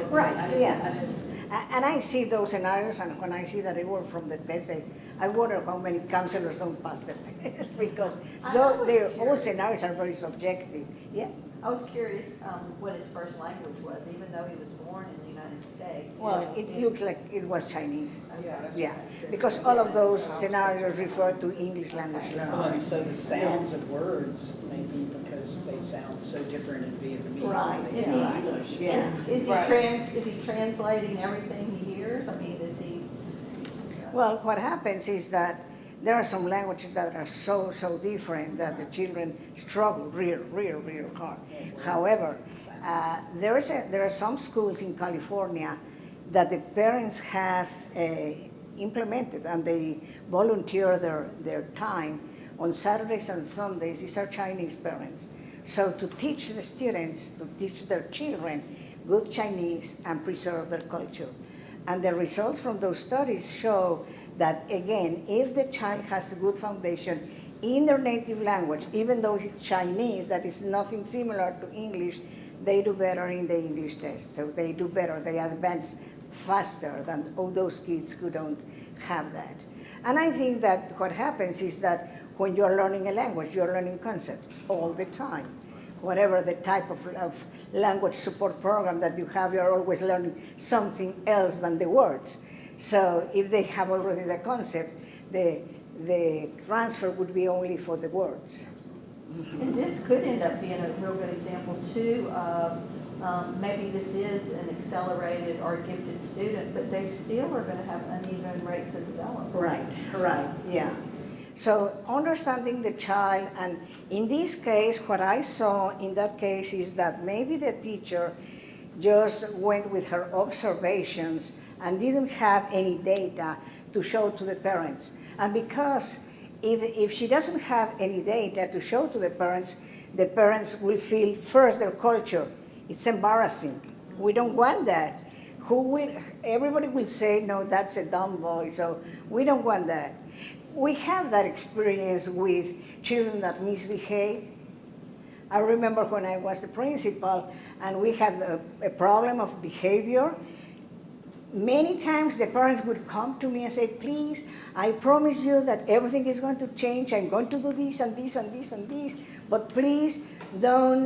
Right, I didn't. And I see those scenarios, and when I see that they were from the test, I wonder how many counselors don't pass the test, because all scenarios are very subjective. Yes? I was curious what his first language was, even though he was born in the United States. Well, it looks like it was Chinese. Yeah, that's Yeah, right. because all of those scenarios refer to English language And learners. so the sounds of words may be because they sound so different in Vietnamese Right, than they do yeah. in English. Yeah. Is he translating everything he hears? I mean, is he? Well, what happens is that there are some languages that are so different that the children struggle real hard. However, there are some schools in California that the parents have implemented, and they volunteer their time on Saturdays and Sundays. These are Chinese parents. So to teach the students, to teach their children good Chinese and preserve their culture. And the results from those studies show that, again, if the child has a good foundation in their native language, even though it's Chinese, that is nothing similar to English, they do better in the English test. So they do better, they advance faster than all those kids who don't have that. And I think that what happens is that when you're learning a language, you're learning concepts all the time. Whatever the type of language support program that you have, you're always learning something else than the words. So if they have already the concept, the transfer would be only for the words. And this could end up being a real good example too of maybe this is an accelerated or gifted student, but they still are going to have uneven rates of development. Right, yeah. So understanding the child, and in this case, what I saw in that case is that maybe the teacher just went with her observations and didn't have any data to show to the parents. And because if she doesn't have any data to show to the parents will feel first their culture. It's embarrassing. We don't want that. Everybody will say, no, that's a dumb boy, so we don't want that. We have that experience with children that misbehave. I remember when I was the principal and we had a problem of behavior. Many times the parents would come to me and say, please, I promise you that everything is going to change. I'm going to do this and this and this and this, but please don't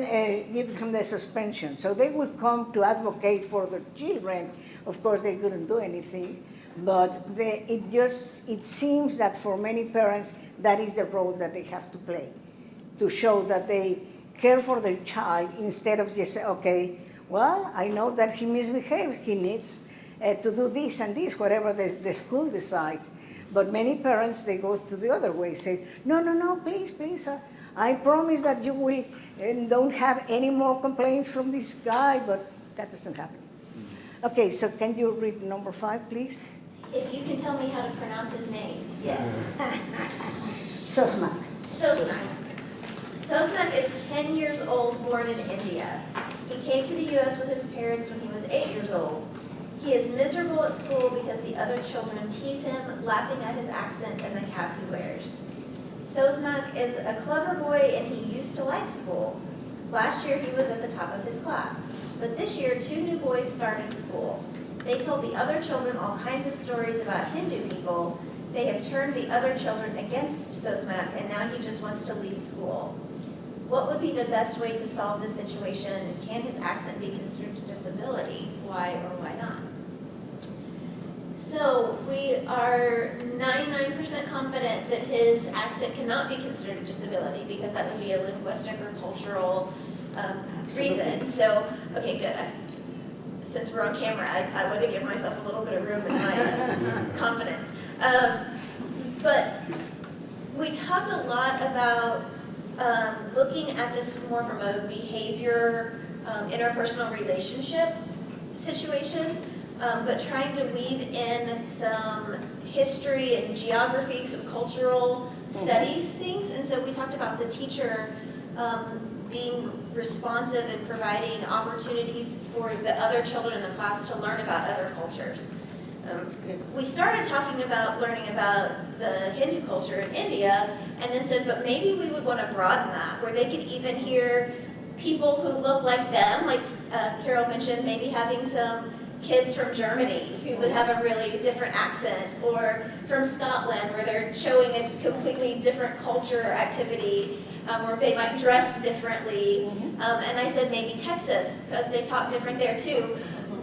give them the suspension. So they would come to advocate for the children. Of course, they couldn't do anything, but it seems that for many parents, that is the role that they have to play, to show that they care for their child instead of just say, okay, well, I know that he misbehaved. He needs to do this and this, whatever the school decides. But many parents, they go to the other way, say, no, please, I promise that you will don't have any more complaints from this guy, but that doesn't happen. Okay, so can you read number 5, please? If you can tell me how to pronounce his name, yes. Sosmak. Sosmak. Sosmak is 10 years old, born in India. He came to the U.S. with his parents when he was 8 years old. He is miserable at school because the other children tease him, laughing at his accent and the cap he wears. Sosmak is a clever boy and he used to like school. Last year he was at the top of his class. But this year 2 new boys started school. They told the other children all kinds of stories about Hindu people. They have turned the other children against Sosmak and now he just wants to leave school. What would be the best way to solve this situation? Can his accent be considered a disability? Why or why not? So we are 99% confident that his accent cannot be considered a disability because that would be a linguistic or cultural reason. So, okay, good. Since we're on camera, I want to give myself a little bit of room in my confidence. But we talked a lot about looking at this more from a behavior, interpersonal relationship situation, but trying to weave in some history and geography, some cultural studies things. And so we talked about the teacher being responsive and providing opportunities for the other children in the class to learn about other cultures. We started talking about learning about the Hindu culture in India, and then said, but maybe we would want to broaden that, where they could even hear people who look like them, like Carol mentioned, maybe having some kids from Germany who would have a really different accent, or from Scotland, where they're showing a completely different culture or activity, where they might dress differently. And I said maybe Texas, because they talk different there too.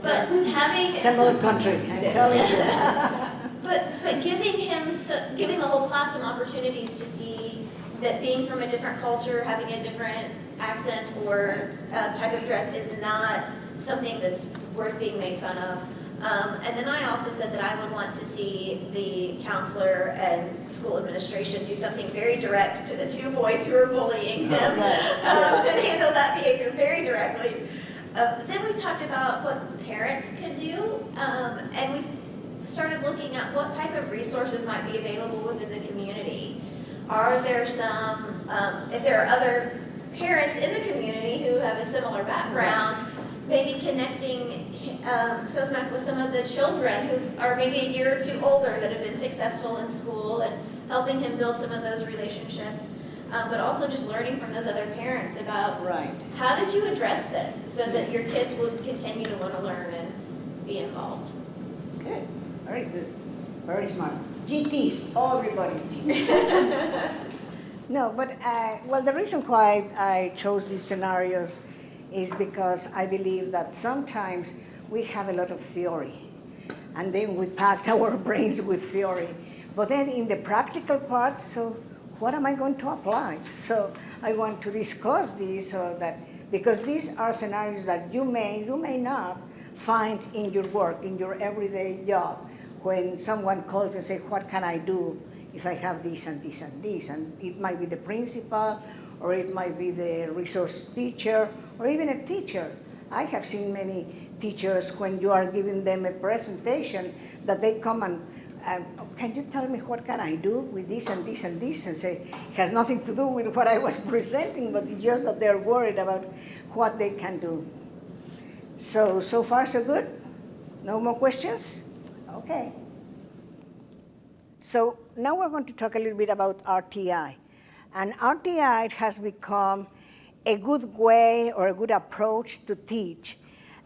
But having Similar country, I'm telling you. but giving the whole class some opportunities to see that being from a different culture, having a different accent or type of dress is not something that's worth being made fun of. And then I also said that I would want to see the counselor and school administration do something very direct to the 2 boys who are bullying him, and handle that behavior very directly. Then we talked about what parents could do, and we started looking at what type of resources might be available within the community. Are there some, if there are other parents in the community who have a similar background, maybe connecting Sosmak with some of the children who are maybe a year or 2 older that have been successful in school and helping him build some of those relationships. But also just learning from those other parents about how did you address this so that your kids would continue to want to learn and be involved. Good, very good, very smart. GTs, everybody GTs. No, but well, the reason why I chose these scenarios is because I believe that sometimes we have a lot of theory, and then we packed our brains with theory. But then in the practical part, so what am I going to apply? So I want to discuss these so that, because these are scenarios that you may not find in your work, in your everyday job. When someone calls you and says, what can I do if I have this and this and this? And it might be the principal, or it might be the resource teacher, or even a teacher. I have seen many teachers, when you are giving them a presentation, that they come and can you tell me what can I do with this and this and this? And say, it has nothing to do with what I was presenting, but it's just that they're worried about what they can do. So far so good? No more questions? Okay. So now we're going to talk a little bit about RTI. And RTI has become a good way or a good approach to teach.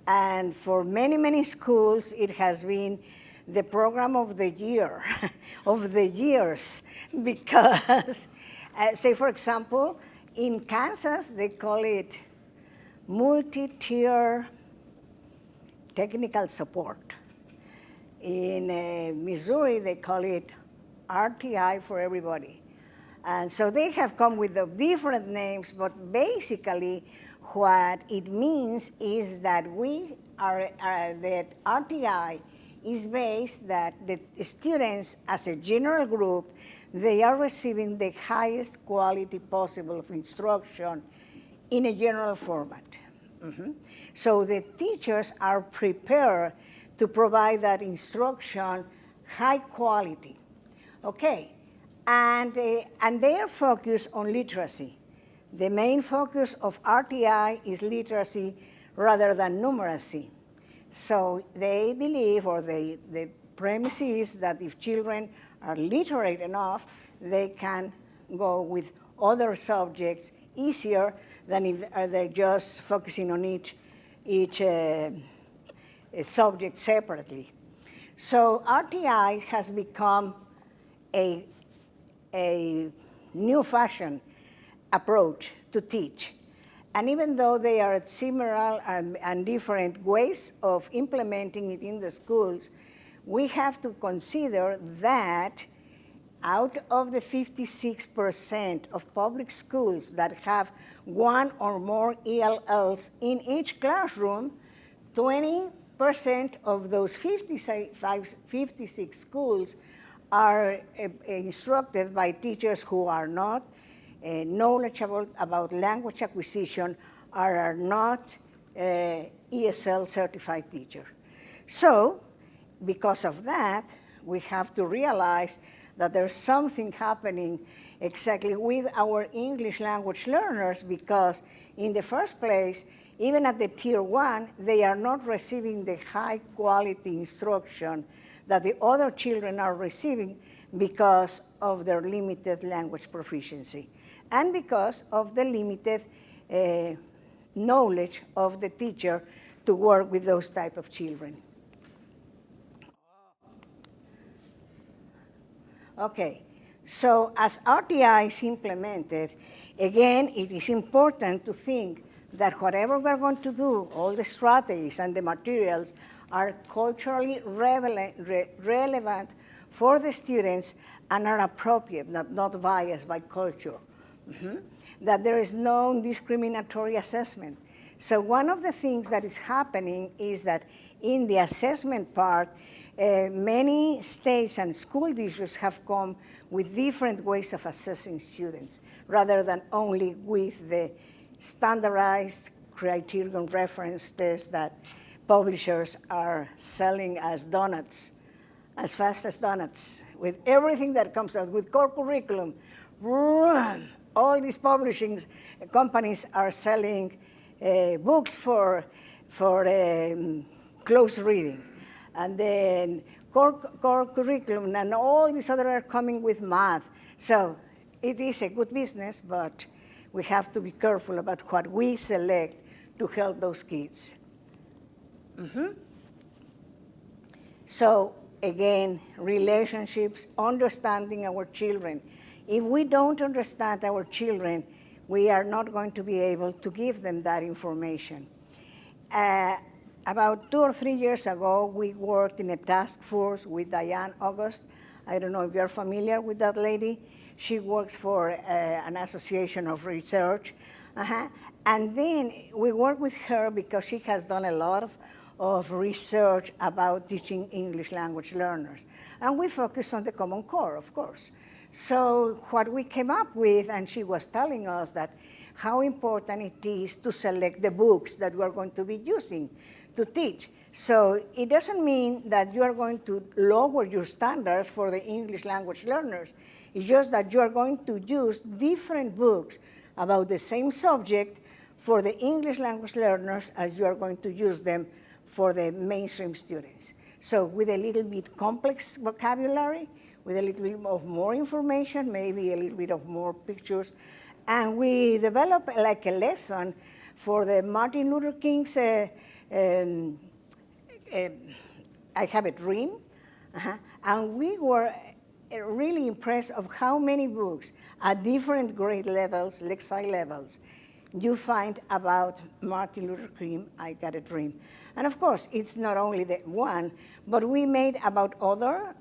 And for many, many schools, it has been the program of the year, of the years, because, say for example, in Kansas, they call it multi-tier technical support. In Missouri, they call it RTI for everybody. And so they have come with the different names, but basically what it means is that that RTI is based that the students as a general group, they are receiving the highest quality possible of instruction in a general format. So the teachers are prepared to provide that instruction high quality. Okay, and they are focused on literacy. The main focus of RTI is literacy rather than numeracy. So they believe, or the premise is that if children are literate enough, they can go with other subjects easier than if they're just focusing on each subject separately. So RTI has become a new fashion approach to teach. And even though they are similar and different ways of implementing it in the schools, we have to consider that out of the 56% of public schools that have one or more ELLs in each classroom, 20% of those 56 schools are instructed by teachers who are not knowledgeable about language acquisition or are not ESL certified teacher. So, because of that, we have to realize that there's something happening exactly with our English language learners, because in the first place, even at the tier 1, they are not receiving the high quality instruction that the other children are receiving because of their limited language proficiency and because of the limited knowledge of the teacher to work with those type of children. Okay, so as RTI is implemented, again, it is important to think that whatever we're going to do, all the strategies and the materials are culturally relevant for the students and are appropriate, not biased by culture. That there is no discriminatory assessment. So one of the things that is happening is that in the assessment part, many states and school districts have come with different ways of assessing students, rather than only with the standardized criterion reference test that publishers are selling as donuts, as fast as donuts, with everything that comes out, with core curriculum. All these publishing companies are selling books for close reading. And then core curriculum and all these other are coming with math. So it is a good business, but we have to be careful about what we select to help those kids. So again, relationships, understanding our children. If we don't understand our children, we are not going to be able to give them that information. About 2 or 3 years ago, we worked in a task force with Diane August. I don't know if you're familiar with that lady. She works for an association of research. And then we work with her because she has done a lot of research about teaching English language learners. And we focus on the Common Core, of course. So what we came up with, and she was telling us that how important it is to select the books that we are going to be using to teach. So it doesn't mean that you are going to lower your standards for the English language learners. It's just that you are going to use different books about the same subject for the English language learners as you are going to use them for the mainstream students. So with a little bit complex vocabulary, with a little bit of more information, maybe a little bit of more pictures. And we developed like a lesson for the Martin Luther King's I Have a Dream. And we were really impressed of how many books at different grade levels, Lexile levels, you find about Martin Luther King, I Got a Dream. And of course, it's not only the one, but we made about other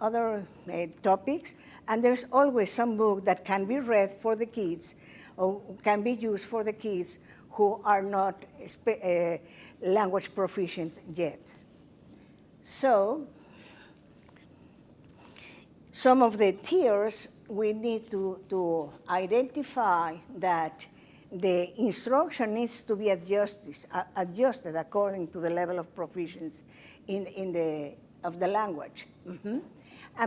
topics, and there's always some book that can be read for the kids, or can be used for the kids who are not language proficient yet. So, some of the tiers, we need to identify that the instruction needs to be adjusted according to the level of proficiency of the language.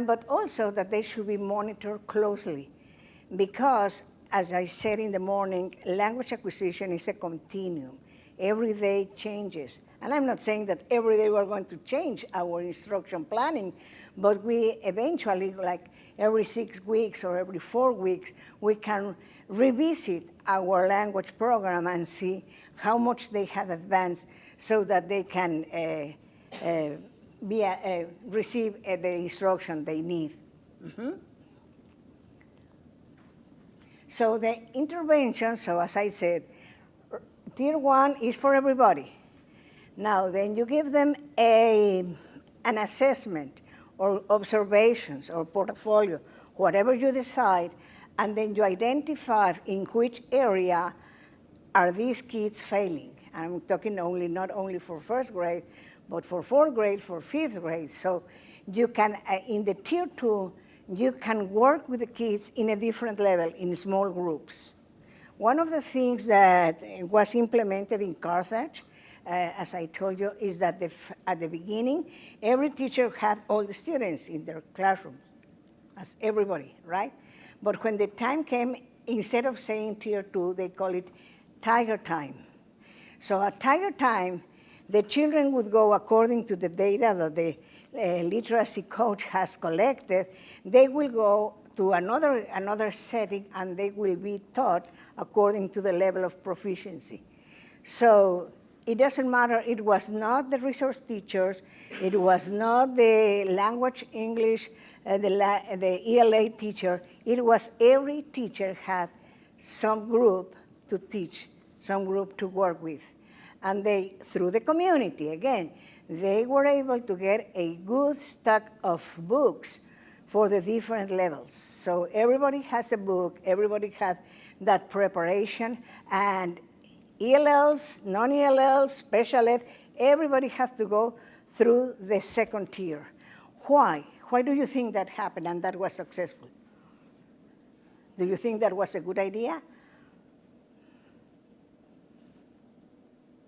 But also that they should be monitored closely, because, as I said in the morning, language acquisition is a continuum. Every day changes. And I'm not saying that every day we're going to change our instruction planning, but we eventually, like every 6 weeks or every 4 weeks, we can revisit our language program and see how much they have advanced so that they can receive the instruction they need. So the intervention, so as I said, tier 1 is for everybody. Now then you give them an assessment or observations or portfolio, whatever you decide, and then you identify in which area are these kids failing. I'm talking not only for 1st grade, but for 4th grade, for 5th grade. So you can, in the tier 2, you can work with the kids in a different level, in small groups. One of the things that was implemented in Carthage, as I told you, is that at the beginning, every teacher had all the students in their classroom, as everybody, right? But when the time came, instead of saying tier 2, they call it Tiger Time. So at Tiger Time, the children would go according to the data that the literacy coach has collected. They will go to another setting, and they will be taught according to the level of proficiency. So it doesn't matter, it was not the resource teachers, it was not the language English, the ELA teacher, it was every teacher had some group to teach, some group to work with. And they, through the community, again, they were able to get a good stock of books for the different levels. So everybody has a book, everybody had that preparation, and ELLs, non-ELLs, special ed, everybody has to go through the 2nd tier. Why? Why do you think that happened and that was successful? Do you think that was a good idea?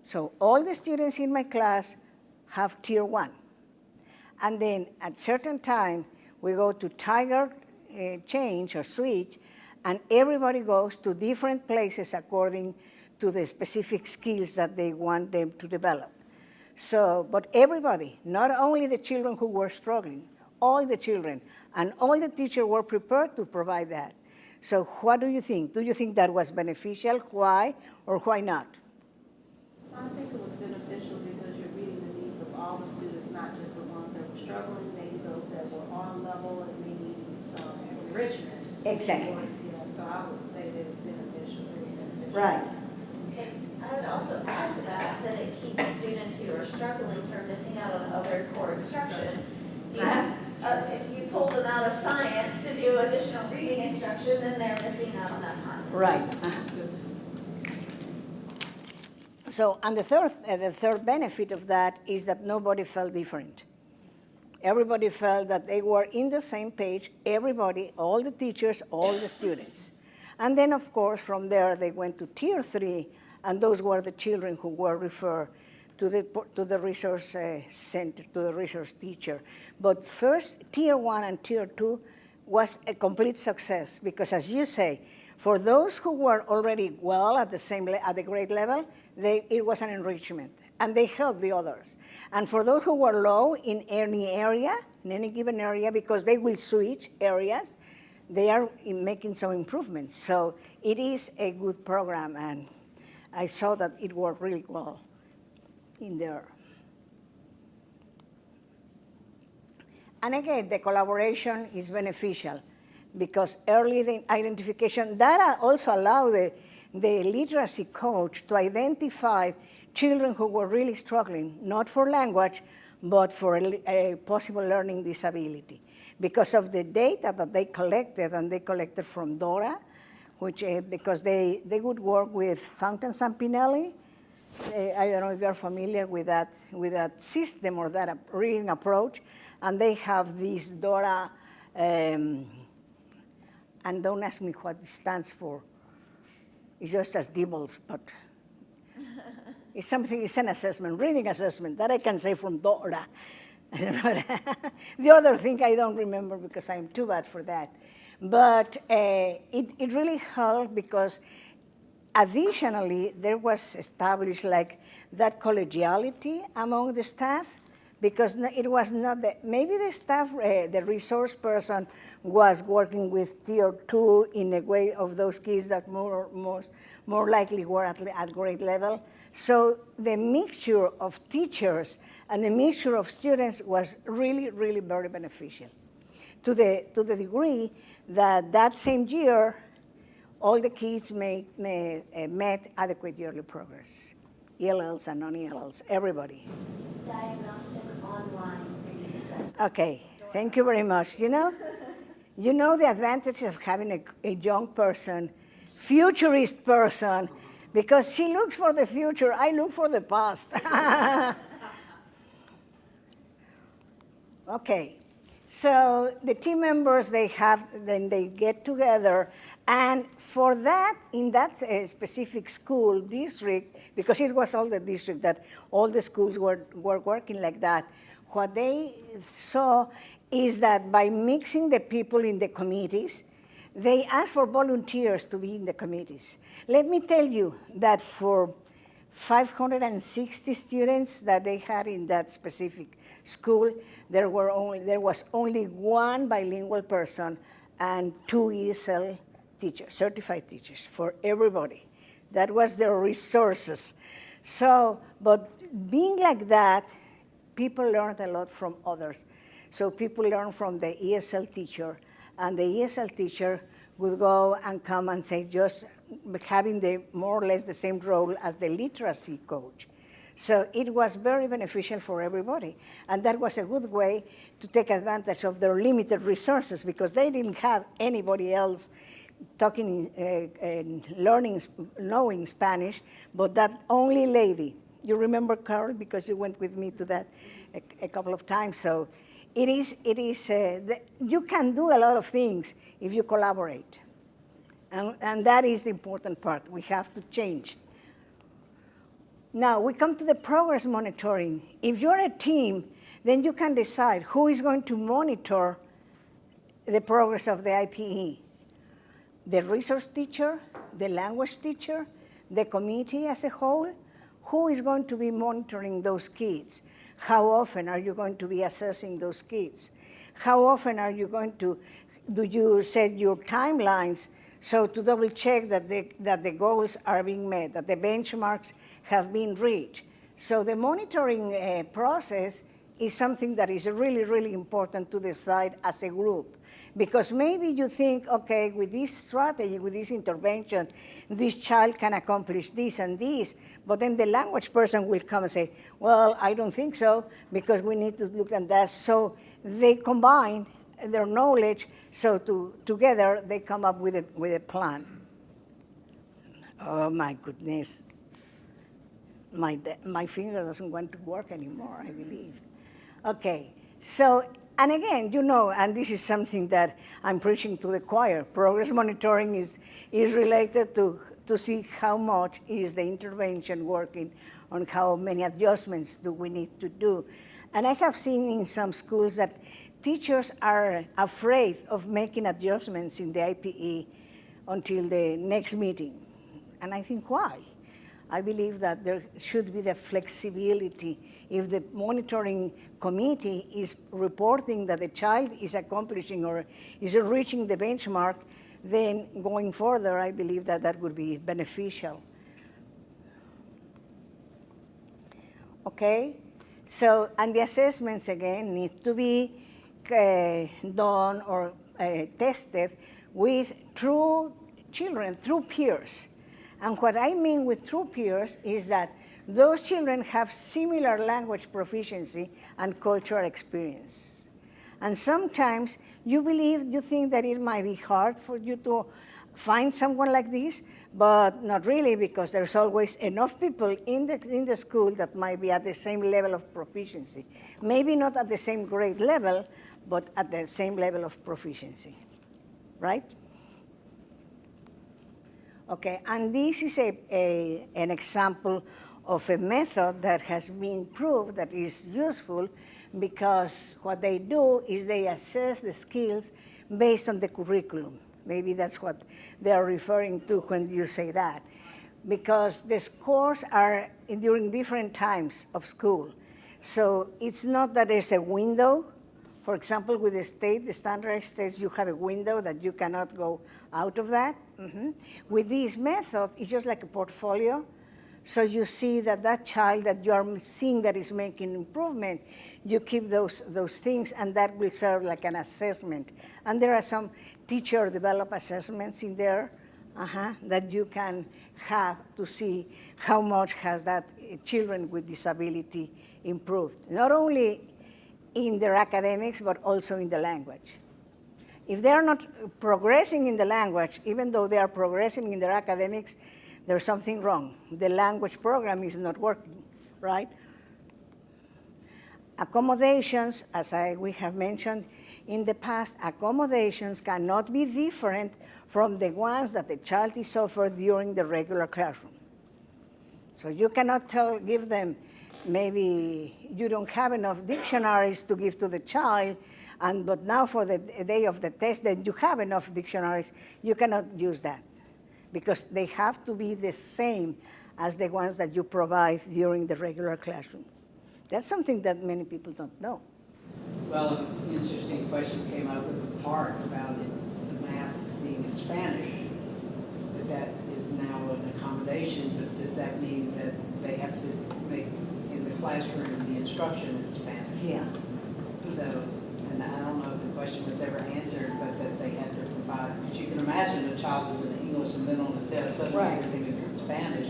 So all the students in my class have tier 1. And then at certain time, we go to Tiger change or switch, and everybody goes to different places according to the specific skills that they want them to develop. So, but everybody, not only the children who were struggling, all the children, and all the teachers were prepared to provide that. So what do you think? Do you think that was beneficial? Why or why not? I think it was beneficial because you're meeting the needs of all the students, not just the ones that were struggling, maybe those that were on level and maybe some enrichment. Exactly. Yeah, so I would say that it's beneficial. Right. I would also add to that it keeps students who are struggling from missing out on other core instruction. If you pull them out of science to do additional reading instruction, then they're missing out on that content. Right. So, and the third benefit of that is that nobody felt different. Everybody felt that they were in the same page, everybody, all the teachers, all the students. And then, of course, from there, they went to tier 3, and those were the children who were referred to the resource center, to the resource teacher. But first, tier 1 and tier 2 was a complete success, because as you say, for those who were already well at the grade level, it was an enrichment, and they helped the others. And for those who were low in any area, in any given area, because they will switch areas, they are making some improvements. So it is a good program, and I saw that it worked really well in there. And again, the collaboration is beneficial because early identification, that also allow the literacy coach to identify children who were really struggling, not for language, but for a possible learning disability. Because of the data that they collected, and they collected from DORA, which because they would work with Fountains and Pinelli. I don't know if you're familiar with that system or that reading approach. And they have this DORA, and don't ask me what it stands for. It's just as Dibbles, but it's something, it's an assessment, reading assessment, that I can say from DORA. The other thing I don't remember because I'm too bad for that. But it really helped because additionally, there was established like that collegiality among the staff, because it was not maybe the staff, the resource person was working with tier 2 in a way of those kids that more likely were at grade level. So the mixture of teachers and the mixture of students was really, really very beneficial. To the degree that same year, all the kids met adequate yearly progress. ELLs and non-ELLs, everybody. Diagnostic online reading assessment. Okay, thank you very much. You know the advantage of having a young person, futurist person, because she looks for the future, I look for the past. Okay, so the team members, then they get together, and for that, in that specific school district, because it was all the district that all the schools were working like that, what they saw is that by mixing the people in the committees, they asked for volunteers to be in the committees. Let me tell you that for 560 students that they had in that specific school, there was only one bilingual person and 2 ESL teachers, certified teachers for everybody. That was their resources. So, but being like that, people learned a lot from others. So people learned from the ESL teacher, and the ESL teacher would go and come and say, just having more or less the same role as the literacy coach. So it was very beneficial for everybody. And that was a good way to take advantage of their limited resources, because they didn't have anybody else talking and knowing Spanish, but that only lady. You remember Carol, because you went with me to that a couple of times. So it is you can do a lot of things if you collaborate. And that is the important part. We have to change. Now, we come to the progress monitoring. If you're a team, then you can decide who is going to monitor the progress of the IPE. The resource teacher, the language teacher, the committee as a whole. Who is going to be monitoring those kids? How often are you going to be assessing those kids? How often are you going to, do you set your timelines so to double check that the goals are being met, that the benchmarks have been reached? So the monitoring process is something that is really, really important to decide as a group. Because maybe you think, okay, with this strategy, with this intervention, this child can accomplish this and this, but then the language person will come and say, well, I don't think so, because we need to look at that. So they combine their knowledge, so together they come up with a plan. Oh my goodness. My finger doesn't want to work anymore, I believe. Okay, so, and again, and this is something that I'm preaching to the choir, progress monitoring is related to see how much is the intervention working, on how many adjustments do we need to do. And I have seen in some schools that teachers are afraid of making adjustments in the IPE until the next meeting. And I think, why? I believe that there should be the flexibility. If the monitoring committee is reporting that the child is accomplishing or is reaching the benchmark, then going further, I believe that that would be beneficial. Okay? So, and the assessments, again, need to be done or tested with true children, true peers. And what I mean with true peers is that those children have similar language proficiency and cultural experience. And sometimes you think that it might be hard for you to find someone like this, but not really, because there's always enough people in the school that might be at the same level of proficiency. Maybe not at the same grade level, but at the same level of proficiency, right? Okay, and this is an example of a method that has been proved that is useful, because what they do is they assess the skills based on the curriculum. Maybe that's what they are referring to when you say that. Because the scores are during different times of school. So it's not that there's a window. For example, with the state, the standardized tests, you have a window that you cannot go out of that. With this method, it's just like a portfolio. So you see that that child that you are seeing that is making improvement, you keep those things, and that will serve like an assessment. And there are some teacher-developed assessments in there that you can have to see how much has that children with disability improved, not only in their academics, but also in the language. If they are not progressing in the language, even though they are progressing in their academics, there's something wrong. The language program is not working, right? Accommodations, as we have mentioned in the past, accommodations cannot be different from the ones that the child is offered during the regular classroom. So you cannot give them, maybe you don't have enough dictionaries to give to the child, but now for the day of the test, then you have enough dictionaries. You cannot use that, because they have to be the same as the ones that you provide during the regular classroom. That's something that many people don't know. Well, an interesting question came up with the part about the math being in Spanish, that is now an accommodation, but does that mean that they have to make in the classroom the instruction in Spanish? Yeah. So, and I don't know if the question was ever answered, but that they had to provide, because you can imagine a child is in English and then on the test suddenly Right. everything is in Spanish,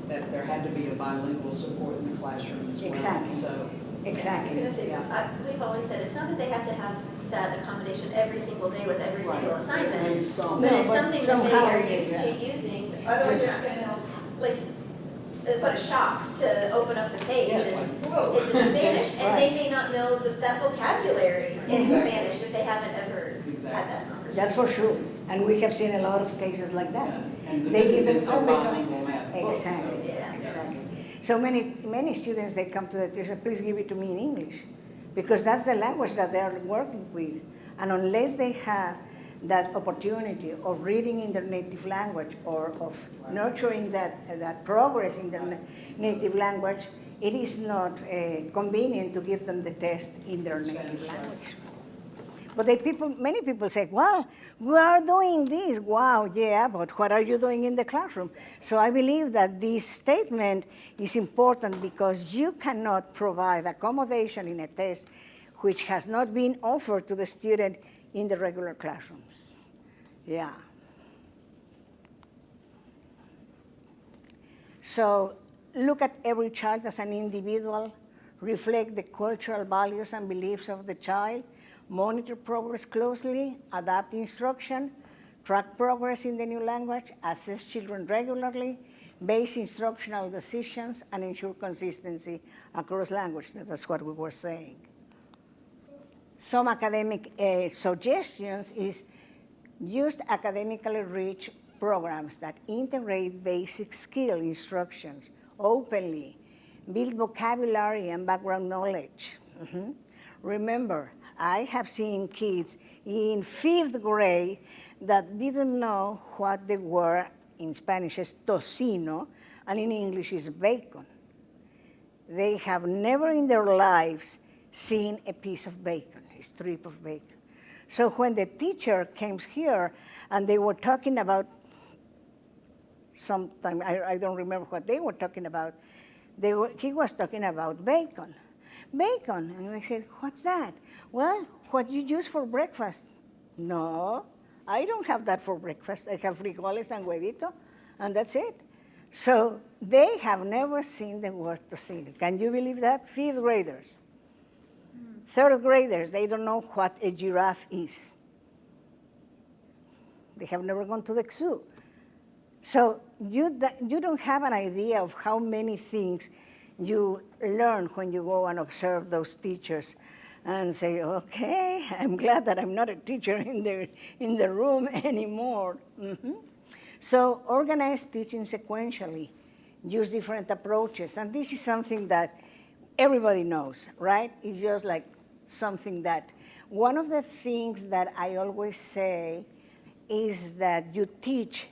that there had to be a bilingual support in the classroom as well. Exactly. So, Exactly. I was gonna say, we've always said, it's not that they have to have that accommodation every single day with every single Right. assignment, There's some. but No, it's but something that somehow they are it used is, to yeah. using, otherwise they're not gonna know, like, what a shock to open up the page Yes, and like, whoa. it's in Spanish, and they Right. may not know that vocabulary in Exactly. Spanish if they haven't ever Exactly. had that conversation. That's for sure. And we have seen a lot of cases like that. Yeah. And the They good give news them is they're because- bilingual math books, so- Exactly, Yeah. exactly. So many students, they come to the teacher, please give it to me in English, because that's the language that they are working with. And unless they have that opportunity of reading in their native language or of nurturing that progress in their native language, it is not convenient to give them the test in their native language. But many people say, well, we are doing this. Wow, yeah, but what are you doing in the classroom? So I believe that this statement is important, because you cannot provide accommodation in a test which has not been offered to the student in the regular classrooms. Yeah. So look at every child as an individual, reflect the cultural values and beliefs of the child, monitor progress closely, adapt instruction, track progress in the new language, assess children regularly, base instructional decisions, and ensure consistency across language. That's what we were saying. Some academic suggestions is use academically rich programs that integrate basic skill instructions openly, build vocabulary and background knowledge. Remember, I have seen kids in 5th grade that didn't know what the word in Spanish is tocino, and in English is bacon. They have never in their lives seen a piece of bacon, a strip of bacon. So when the teacher came here and they were talking about something, I don't remember what they were talking about, he was talking about bacon. Bacon, and I said, what's that? Well, what you use for breakfast. No, I don't have that for breakfast. I have frijoles and huevito, and that's it. So they have never seen the word tocino. Can you believe that? 5th graders. 3rd graders, they don't know what a giraffe is. They have never gone to the zoo. So you don't have an idea of how many things you learn when you go and observe those teachers and say, okay, I'm glad that I'm not a teacher in the room anymore. Mm-hmm. So organize teaching sequentially, use different approaches, and this is something that everybody knows, right? It's just like something that, one of the things that I always say is that you teach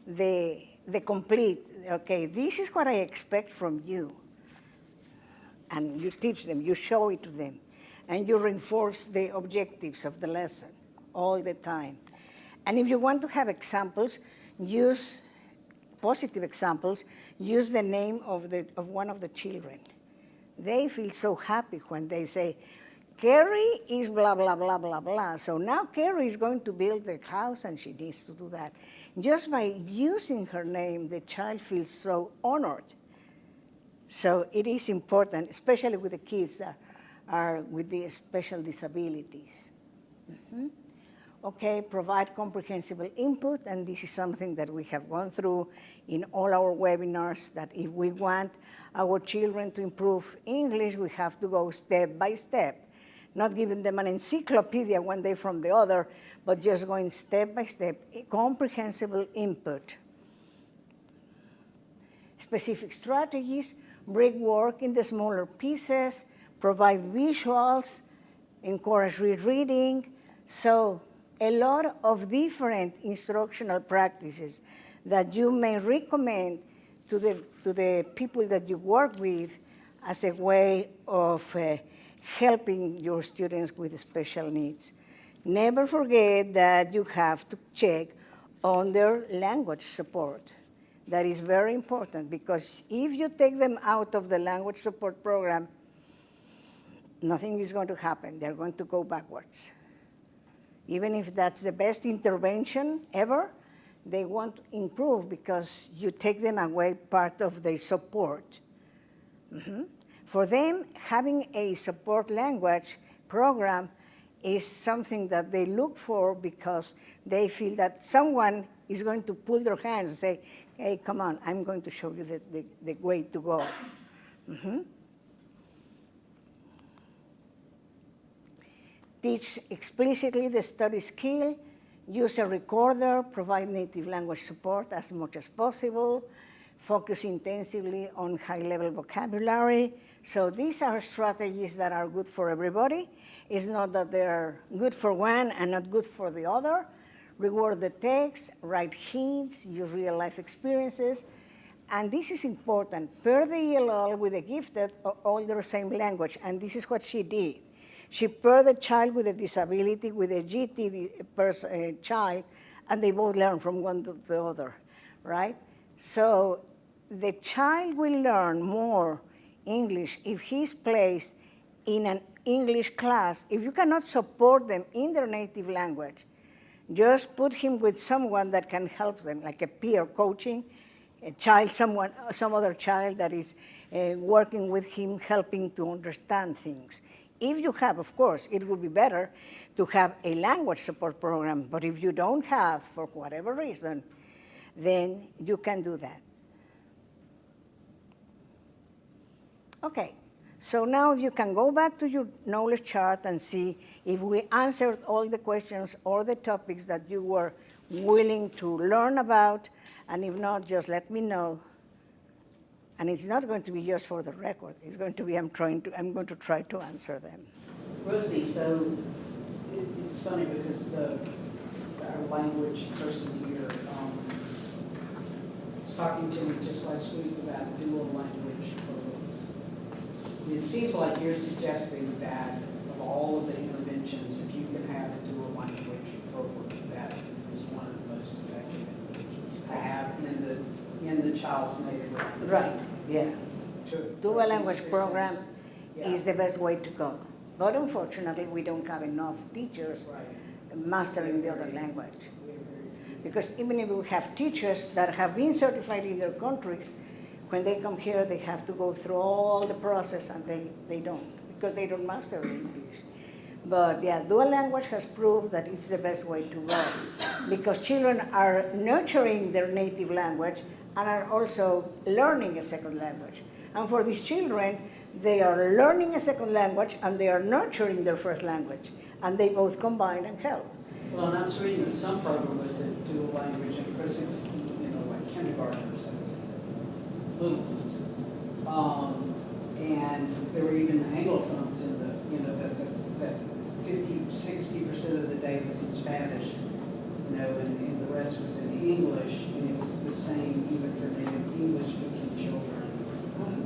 the complete, okay, this is what I expect from you. And you teach them, you show it to them, and you reinforce the objectives of the lesson all the time. And if you want to have examples, use positive examples, use the name of one of the children. They feel so happy when they say, Carrie is blah, blah, blah, blah, blah. So now Carrie is going to build the house and she needs to do that. Just by using her name, the child feels so honored. So it is important, especially with the kids that are with the special disabilities. Mm-hmm. Okay, provide comprehensible input, and this is something that we have gone through in all our webinars, that if we want our children to improve English, we have to go step by step, not giving them an encyclopedia one day from the other, but just going step by step, comprehensible input. Specific strategies, break work into smaller pieces, provide visuals, encourage rereading. So a lot of different instructional practices that you may recommend to the people that you work with as a way of helping your students with special needs. Never forget that you have to check on their language support. That is very important, because if you take them out of the language support program, nothing is going to happen. They're going to go backwards. Even if that's the best intervention ever, they won't improve because you take them away part of their support. Mm-hmm. For them, having a support language program is something that they look for because they feel that someone is going to pull their hands and say, hey, come on, I'm going to show you the way to go. Mm-hmm. Teach explicitly the study skill, use a recorder, provide native language support as much as possible, focus intensively on high-level vocabulary. So these are strategies that are good for everybody. It's not that they're good for one and not good for the other. Reward the text, write hints, use real-life experiences. And this is important. Pair the ELL with a gifted or all the same language, and this is what she did. She paired the child with a disability with a GT child, and they both learn from one to the other, right? So the child will learn more English if he's placed in an English class. If you cannot support them in their native language, just put him with someone that can help them, like a peer coaching, a child, some other child that is working with him, helping to understand things. If you have, of course, it would be better to have a language support program, but if you don't have, for whatever reason, then you can do that. Okay, so now you can go back to your knowledge chart and see if we answered all the questions or the topics that you were willing to learn about, and if not, just let me know. And it's not going to be just for the record. It's going to be, I'm going to try to answer them. Rosie, so it's funny because our language person here talking to me just last week about dual language programs. It seems like you're suggesting that of all of the interventions, if you can have a dual language program, that is one of the most effective interventions to have in the child's native language. Right, yeah. To- Dual language program Yeah. is the best way to go. But unfortunately, we don't have enough teachers Right. mastering the other language. We agree. Because even if we have teachers that have been certified in their countries, when they come here, they have to go through all the process, and they don't, because they don't master English. But yeah, dual language has proved that it's the best way to go, because children are nurturing their native language and are also learning a second language. And for these children, they are learning a second language and they are nurturing their first language, and they both combine and help. Well, and I was reading of some program with the dual language, and of course it's, like kindergartners and little ones. And there were even Anglophones in that 50-60% of the day was in Spanish, and the rest was in English, and it was the same even for native English-speaking children.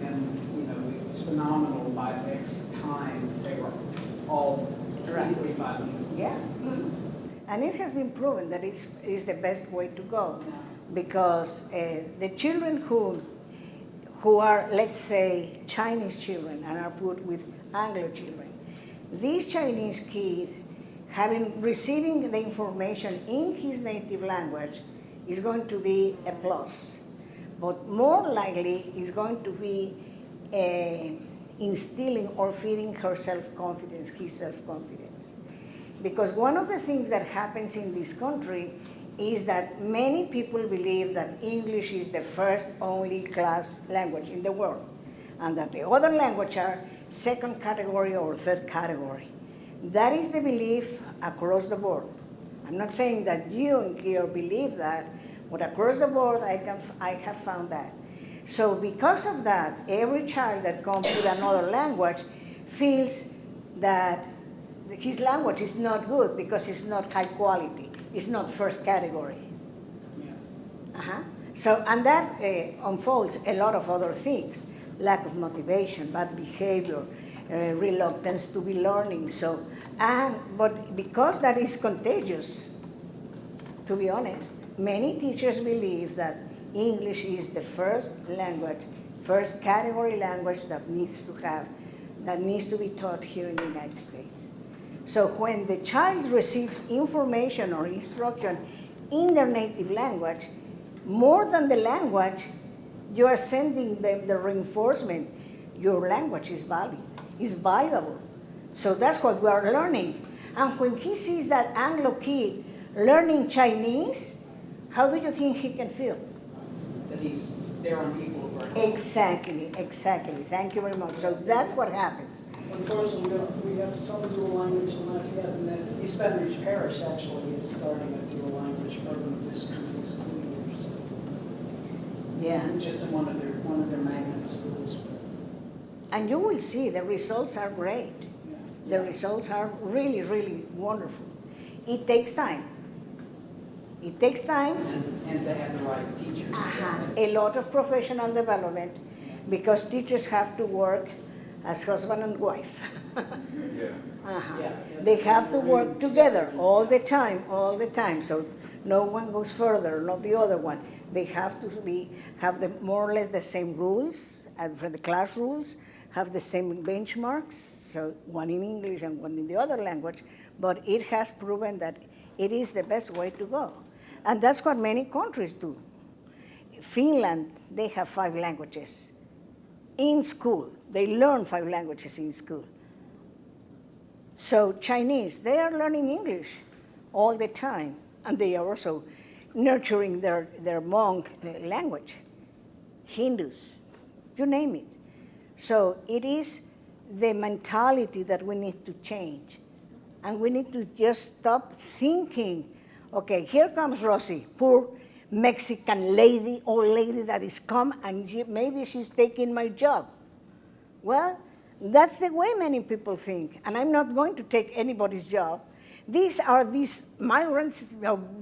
And, it was phenomenal by X time, they were all equally bilingual. Yeah. And it has been proven that it's the best way to go, because the children who are, let's say, Chinese children and are put with Anglo children, these Chinese kids, receiving the information in his native language, is going to be a plus. But more likely is going to be instilling or feeding her self-confidence, his self-confidence. Because one of the things that happens in this country is that many people believe that English is the first only class language in the world, and that the other languages are second category or third category. That is the belief across the board. I'm not saying that you in here believe that, but across the board I have found that. So because of that, every child that comes with another language feels that his language is not good because it's not high quality, it's not first category. Yeah. So, and that unfolds a lot of other things: lack of motivation, bad behavior, reluctance to be learning. So, but because that is contagious, to be honest, many teachers believe that English is the first language, first category language that needs to be taught here in the United States. So when the child receives information or instruction in their native language, more than the language, you are sending them the reinforcement. Your language is valid, is valuable. So that's what we are learning. And when he sees that Anglo kid learning Chinese, how do you think he can feel? That he's there on equal ground. Exactly. Thank you very much. So that's what happens. Unfortunately, we have some dual language in Lafayette, and that East Baton Rouge Parish actually is starting a dual language program this coming school year. Yeah. Just in one of their magnet schools. And you will see the results are great. Yeah. The results are really, really wonderful. It takes time. It takes time. And they have the right teachers. A lot of professional development, because teachers have to work as husband and wife. Yeah. Yeah. They have to work together all the time. So no one goes further, not the other one. They have to have more or less the same rules for the class rules, have the same benchmarks, so one in English and one in the other language, but it has proven that it is the best way to go. And that's what many countries do. Finland, they have 5 languages in school. They learn 5 languages in school. So Chinese, they are learning English all the time, and they are also nurturing their Hmong language, Hindus, you name it. So it is the mentality that we need to change. And we need to just stop thinking, okay, here comes Rosie, poor Mexican lady, old lady that is come, and maybe she's taking my job. Well, that's the way many people think. And I'm not going to take anybody's job, These are these migrants,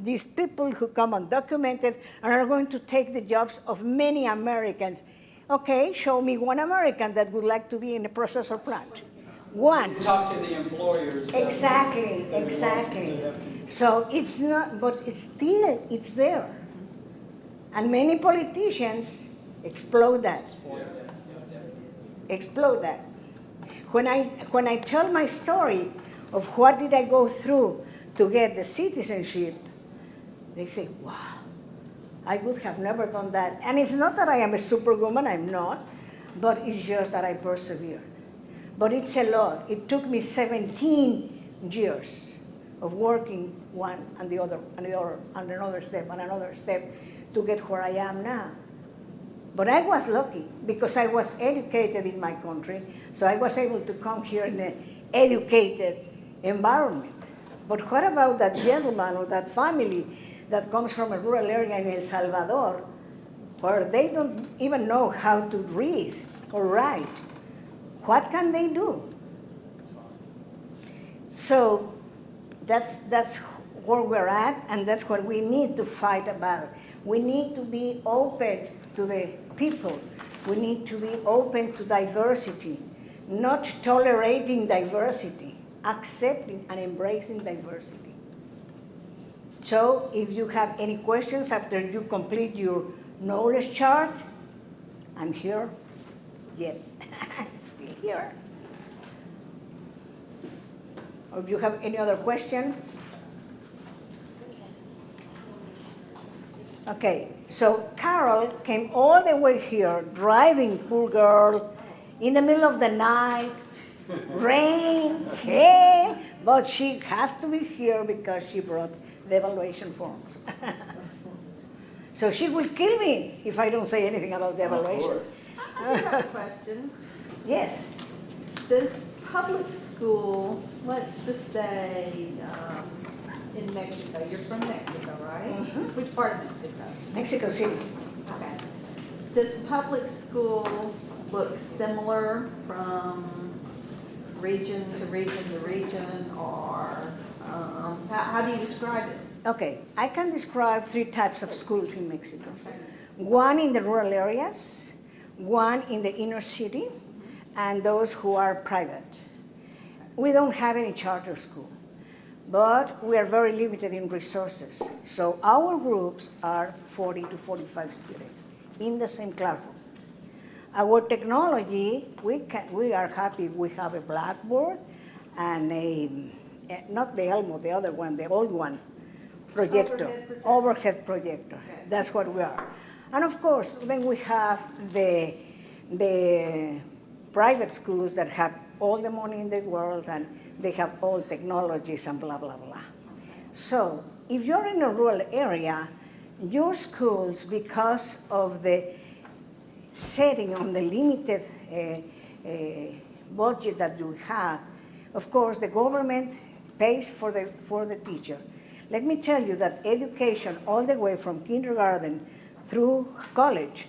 these people who come undocumented and are going to take the jobs of many Americans. Okay, show me one American that would like to be in a processor plant. One. Talk to the employers. about Exactly, that exactly. want to- So it's not, but it's still, it's there. And many politicians explode that. Explode that. When I tell my story of what did I go through to get the citizenship, they say, wow, I would have never done that. And it's not that I am a superwoman, I'm not, but it's just that I persevered. But it's a lot. It took me 17 years of working one and the other, and the other, and another step, and another step to get where I am now. But I was lucky because I was educated in my country, so I was able to come here in an educated environment. But what about that gentleman or that family that comes from a rural area in El Salvador, where they don't even know how to read or write? What can they do? So that's where we're at, and that's what we need to fight about. We need to be open to the people. We need to be open to diversity, not tolerating diversity, accepting and embracing diversity. So if you have any questions after you complete your knowledge chart, I'm here. Yet, still here. Or if you have any other question? Okay, so Carol came all the way here, driving, poor girl, in the middle of the night, rain, hail, but she has to be here because she brought the evaluation forms. So she will kill me if I don't say anything about the evaluation. I do have a question. Yes. Does public school, let's just say, in Mexico, you're from Mexico, right? Mhm. Which part of Mexico? Mexico City. Okay. Does public school look similar from region to region to region, or how do you describe it? Okay, I can describe 3 types of schools in Mexico. One in the rural areas, one in the inner city, and those who are private. We don't have any charter school, but we are very limited in resources. So our groups are 40 to 45 students in the same classroom. Our technology, we are happy we have a blackboard and not the Elmo, the other one, the old one, projector, overhead projector. Okay. That's what we are. And of course, then we have the private schools that have all the money in the world and they have all technologies and blah, blah, blah. So if you're in a rural area, your schools, because of the setting on the limited budget that you have, of course, the government pays for the teacher. Let me tell you that education all the way from kindergarten through college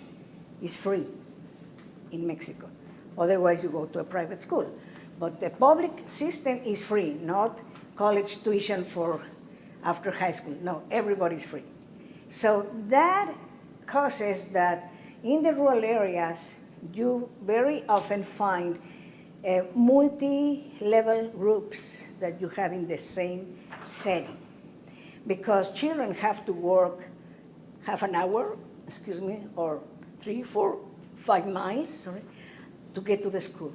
is free in Mexico. Otherwise, you go to a private school. But the public system is free, not college tuition for after high school. No, everybody's free. So that causes that in the rural areas, you very often find multi-level groups that you have in the same setting. Because children have to work half an hour, or 3, 4, 5 miles, to get to the school.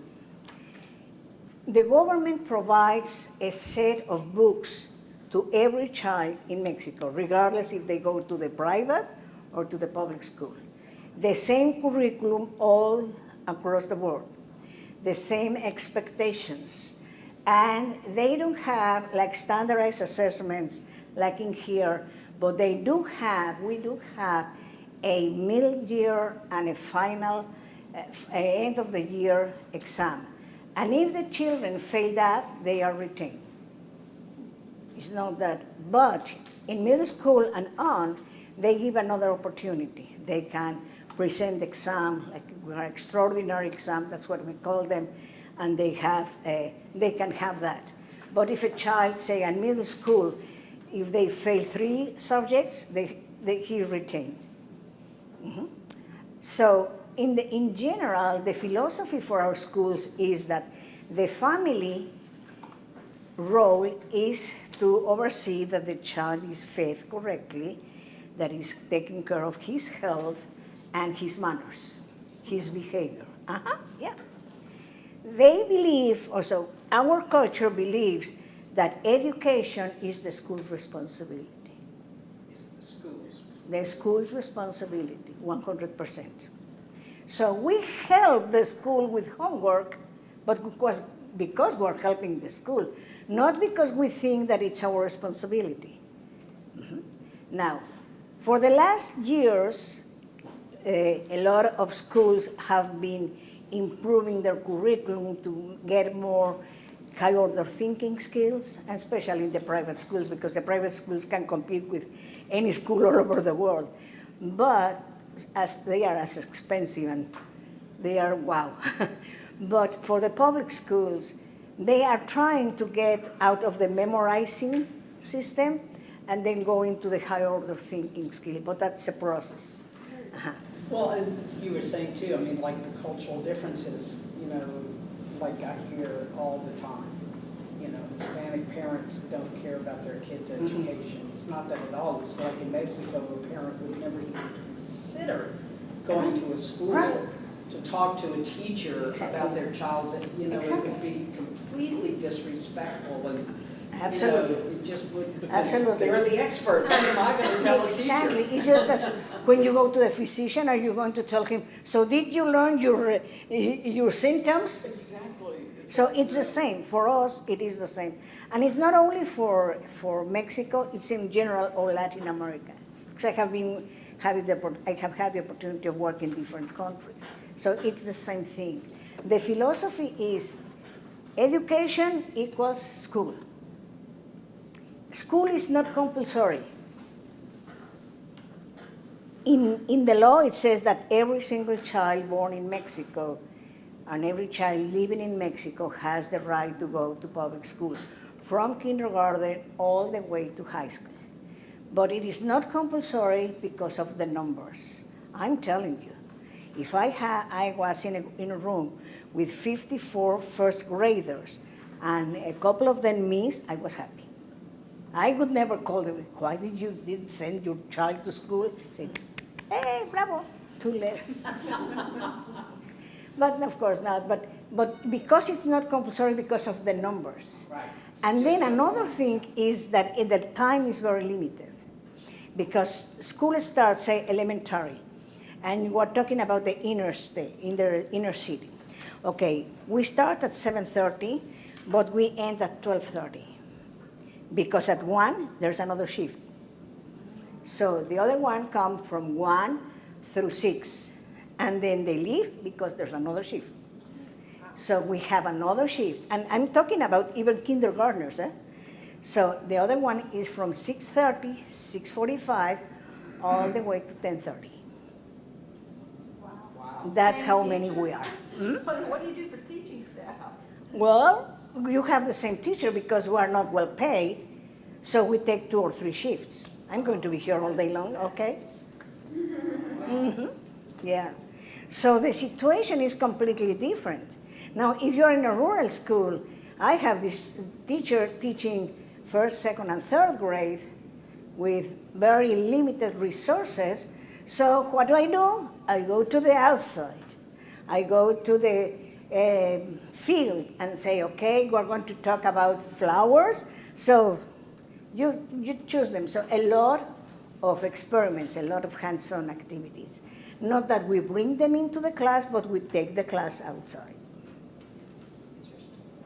The government provides a set of books to every child in Mexico, regardless if they go to the private or to the public school. The same curriculum all across the board, the same expectations, and they don't have like standardized assessments like in here, but we do have a middle year and a final end of the year exam. And if the children fail that, they are retained. It's not that, but in middle school and on, they give another opportunity. They can present the exam, like our extraordinary exam, that's what we call them, and they can have that. But if a child, say in middle school, if they fail 3 subjects, he retained. So in general, the philosophy for our schools is that the family role is to oversee that the child is fed correctly, that is taking care of his health and his manners, his behavior. Yeah. They believe, also our culture believes that education is the school's responsibility. The school's responsibility, 100%. So we help the school with homework, but because we're helping the school, not because we think that it's our responsibility. Now, for the last years, a lot of schools have been improving their curriculum to get more high-order thinking skills, especially in the private schools, because the private schools can compete with any school all over the world. But as they are as expensive and they are wow. But for the public schools, they are trying to get out of the memorizing system and then go into the high-order thinking skill, but that's a process. Well, and you were saying too, I mean, like the cultural differences, like I hear all the time. Hispanic parents don't care about their kids' education. It's not that at all. It's like in Mexico, a parent would never even consider going to a school to talk to a teacher about their child's, it would be completely disrespectful and Absolutely. it just would, because Absolutely. they're the experts. What am I going to tell a teacher? Exactly. It's just as when you go to a physician, are you going to tell him, so did you learn your symptoms? Exactly. So it's the same. For us, it is the same. And it's not only for Mexico, it's in general all Latin America. Because I have had the opportunity of working in different countries. So it's the same thing. The philosophy is education equals school. School is not compulsory. In the law, it says that every single child born in Mexico and every child living in Mexico has the right to go to public school, from kindergarten all the way to high school. But it is not compulsory because of the numbers. I'm telling you, if I was in a room with 54 first graders and a couple of them missed, I was happy. I would never call them, why didn't send your child to school? Say, hey, bravo, 2 less. But of course not, but because it's not compulsory because of the numbers. Right. And then another thing is that the time is very limited. Because school starts, say, elementary, and we're talking about the inner city. Okay, we start at 7:30, but we end at 12:30. Because at 1, there's another shift. So the other one comes from 1 through 6. And then they leave because there's another shift. So we have another shift. And I'm talking about even kindergartners. So the other one is from 6:30, 6:45, all the way to 10:30. Wow. That's how many we are. What do you do for teaching staff? Well, you have the same teacher because we are not well paid. So we take 2 or 3 shifts. I'm going to be here all day long, okay? Yeah. So the situation is completely different. Now, if you're in a rural school, I have this teacher teaching 1st, 2nd, and 3rd grade with very limited resources. So what do? I go to the outside. I go to the field and say, okay, we're going to talk about flowers. So you choose them. So a lot of experiments, a lot of hands-on activities. Not that we bring them into the class, but we take the class outside.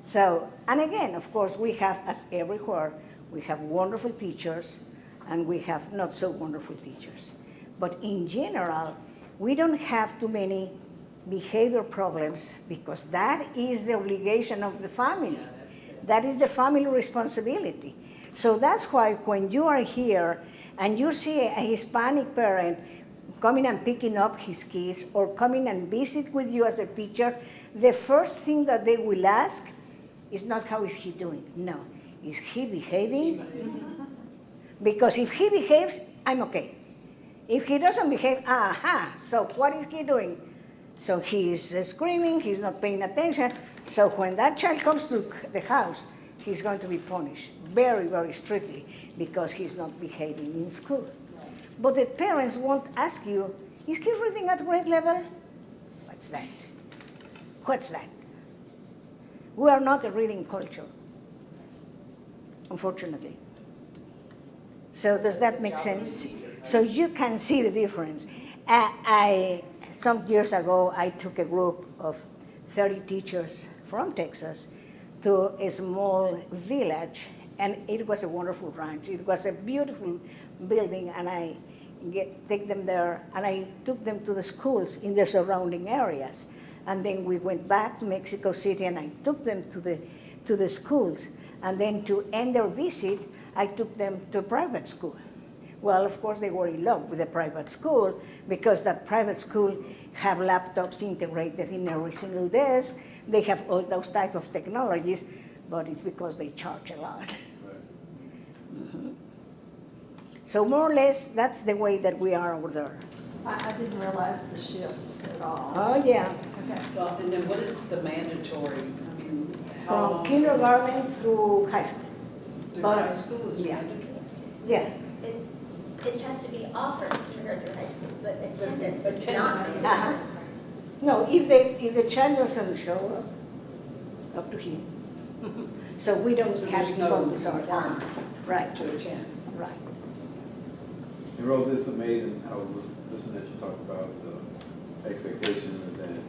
So, and again, of course, we have, as everywhere, we have wonderful teachers, and we have not so wonderful teachers. But in general, we don't have too many behavior problems because that is the obligation of the family. That is the family responsibility. So that's why when you are here and you see a Hispanic parent coming and picking up his kids or coming and visit with you as a teacher, the first thing that they will ask is not how is he doing. No, is he behaving? Because if he behaves, I'm okay. If he doesn't behave, aha, so what is he doing? So he's screaming, he's not paying attention. So when that child comes to the house, he's going to be punished very, very strictly because he's not behaving in school. But the parents won't ask you, is he reading at grade level? What's that? What's that? We are not a reading culture, unfortunately. So does that make sense? So you can see the difference. Some years ago, I took a group of 30 teachers from Texas to a small village, and it was a wonderful ranch. It was a beautiful building, and I take them there, and I took them to the schools in the surrounding areas. And then we went back to Mexico City, and I took them to the schools. And then to end their visit, I took them to a private school. Well, of course, they were in love with the private school because that private school have laptops integrated in every single desk. They have all those type of technologies, but it's because they charge a lot. Mm-hmm. So more or less, that's the way that we are over there. I didn't realize the shifts at all. Oh, yeah. Okay. Well, and then what is the mandatory, I mean, how From long? kindergarten through high school. Through high school is Yeah. mandatory. Yeah. It has to be offered kindergarten through high school, but attendance is Attendance. not. Uh-huh. No, if the child doesn't show up to him. So we don't So have there's it no compulsory. requirement Right, to attend. right. And Rose, it's amazing, I was listening that you talked about the expectations and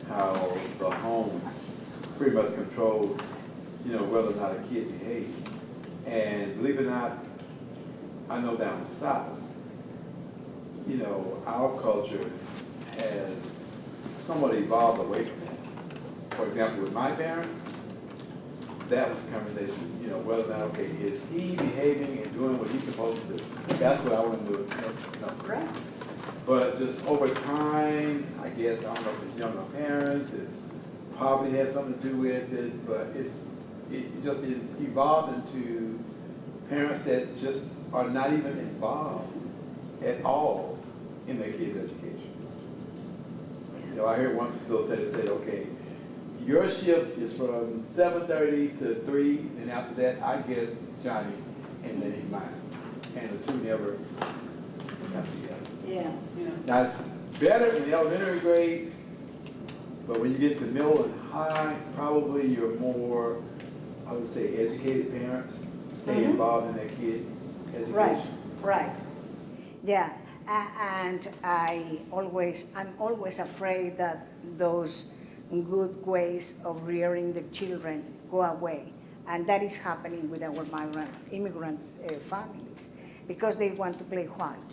how the home pretty much controls, whether or not a kid behaves. And believe it or not, I know down south, our culture has somewhat evolved away from that. For example, with my parents, that was the conversation, whether or not, okay, is he behaving and doing what he's supposed to do? That's what I want to do. Right. But just over time, I guess, I don't know if it's younger parents, if poverty has something to do with it, but it just evolved into parents that just are not even involved at all in their kids' education. I heard one facilitator say, okay, your shift is from 7:30 to 3, and after that, I get Johnny, and then he's mine. And the two never come together. Yeah. Now, it's better in the elementary grades, but when you get to middle and high, probably you're more, I would say, educated parents, stay Mhm. involved in their kids' education. Right. Yeah, and I'm always afraid that those good ways of rearing the children go away. And that is happening with our immigrant families, because they want to play white.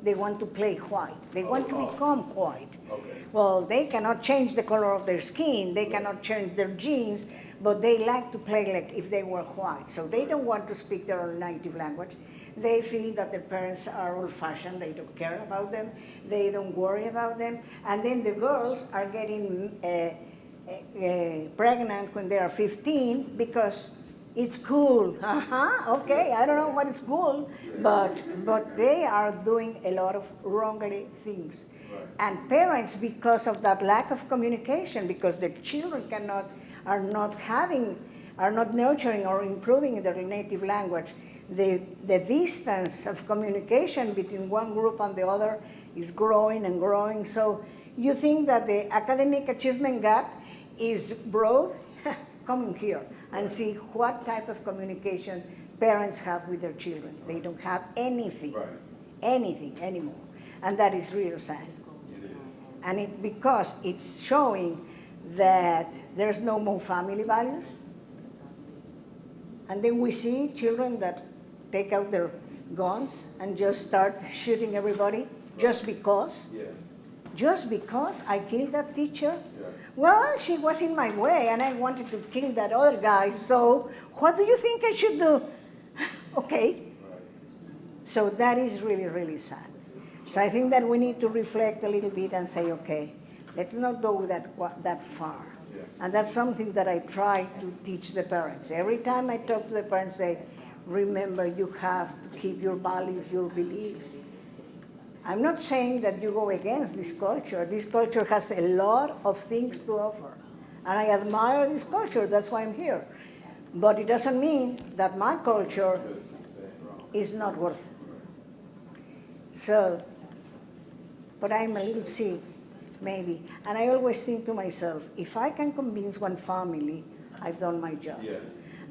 They want to play white. They want to become white. Okay. Well, they cannot change the color of their skin, they cannot change their genes, but they like to play like if they were white. So they don't want to speak their own native language. They feel that their parents are old-fashioned, they don't care about them, they don't worry about them. And then the girls are getting pregnant when they are 15 because it's cool. Okay, I don't know what is cool, but they are doing a lot of wrongly things. Right. And parents, because of that lack of communication, because the children are not nurturing or improving their native language, the distance of communication between one group and the other is growing and growing. So you think that the academic achievement gap is broad? Come in here and see what type of communication parents have with their children. They don't have anything, Right. anything anymore. And that is really sad. It is. And because it's showing that there's no more family values. And then we see children that take out their guns and just start shooting everybody just because. Yes. Just because I killed that teacher? Yeah. Well, she was in my way and I wanted to kill that other guy, so what do you think I should do? Okay. Right. So that is really, really sad. So I think that we need to reflect a little bit and say, okay, let's not go that far. Yeah. Yeah. And that's something that I try to teach the parents. Every time I talk to the parents, say, remember, you have to keep your values, your beliefs. I'm not saying that you go against this culture. This culture has a lot of things to offer. And I admire this culture, that's why I'm here. But it doesn't mean that my culture is not worth it. So, but I'm a little sick, maybe. And I always think to myself, if I can convince one family, I've done my job. Yeah.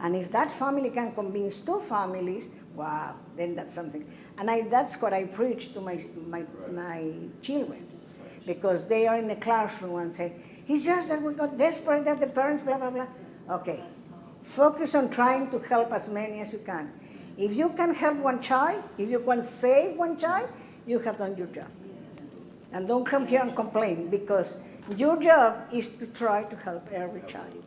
And if that family can convince two families, wow, then that's something. And that's what I preach to my children. Because they are in the classroom and say, it's just that we got desperate that the parents, blah, blah, blah. Okay, focus on trying to help as many as you can. If you can help one child, if you can save one child, you have done your job. And don't come here and complain, because your job is to try to help every child.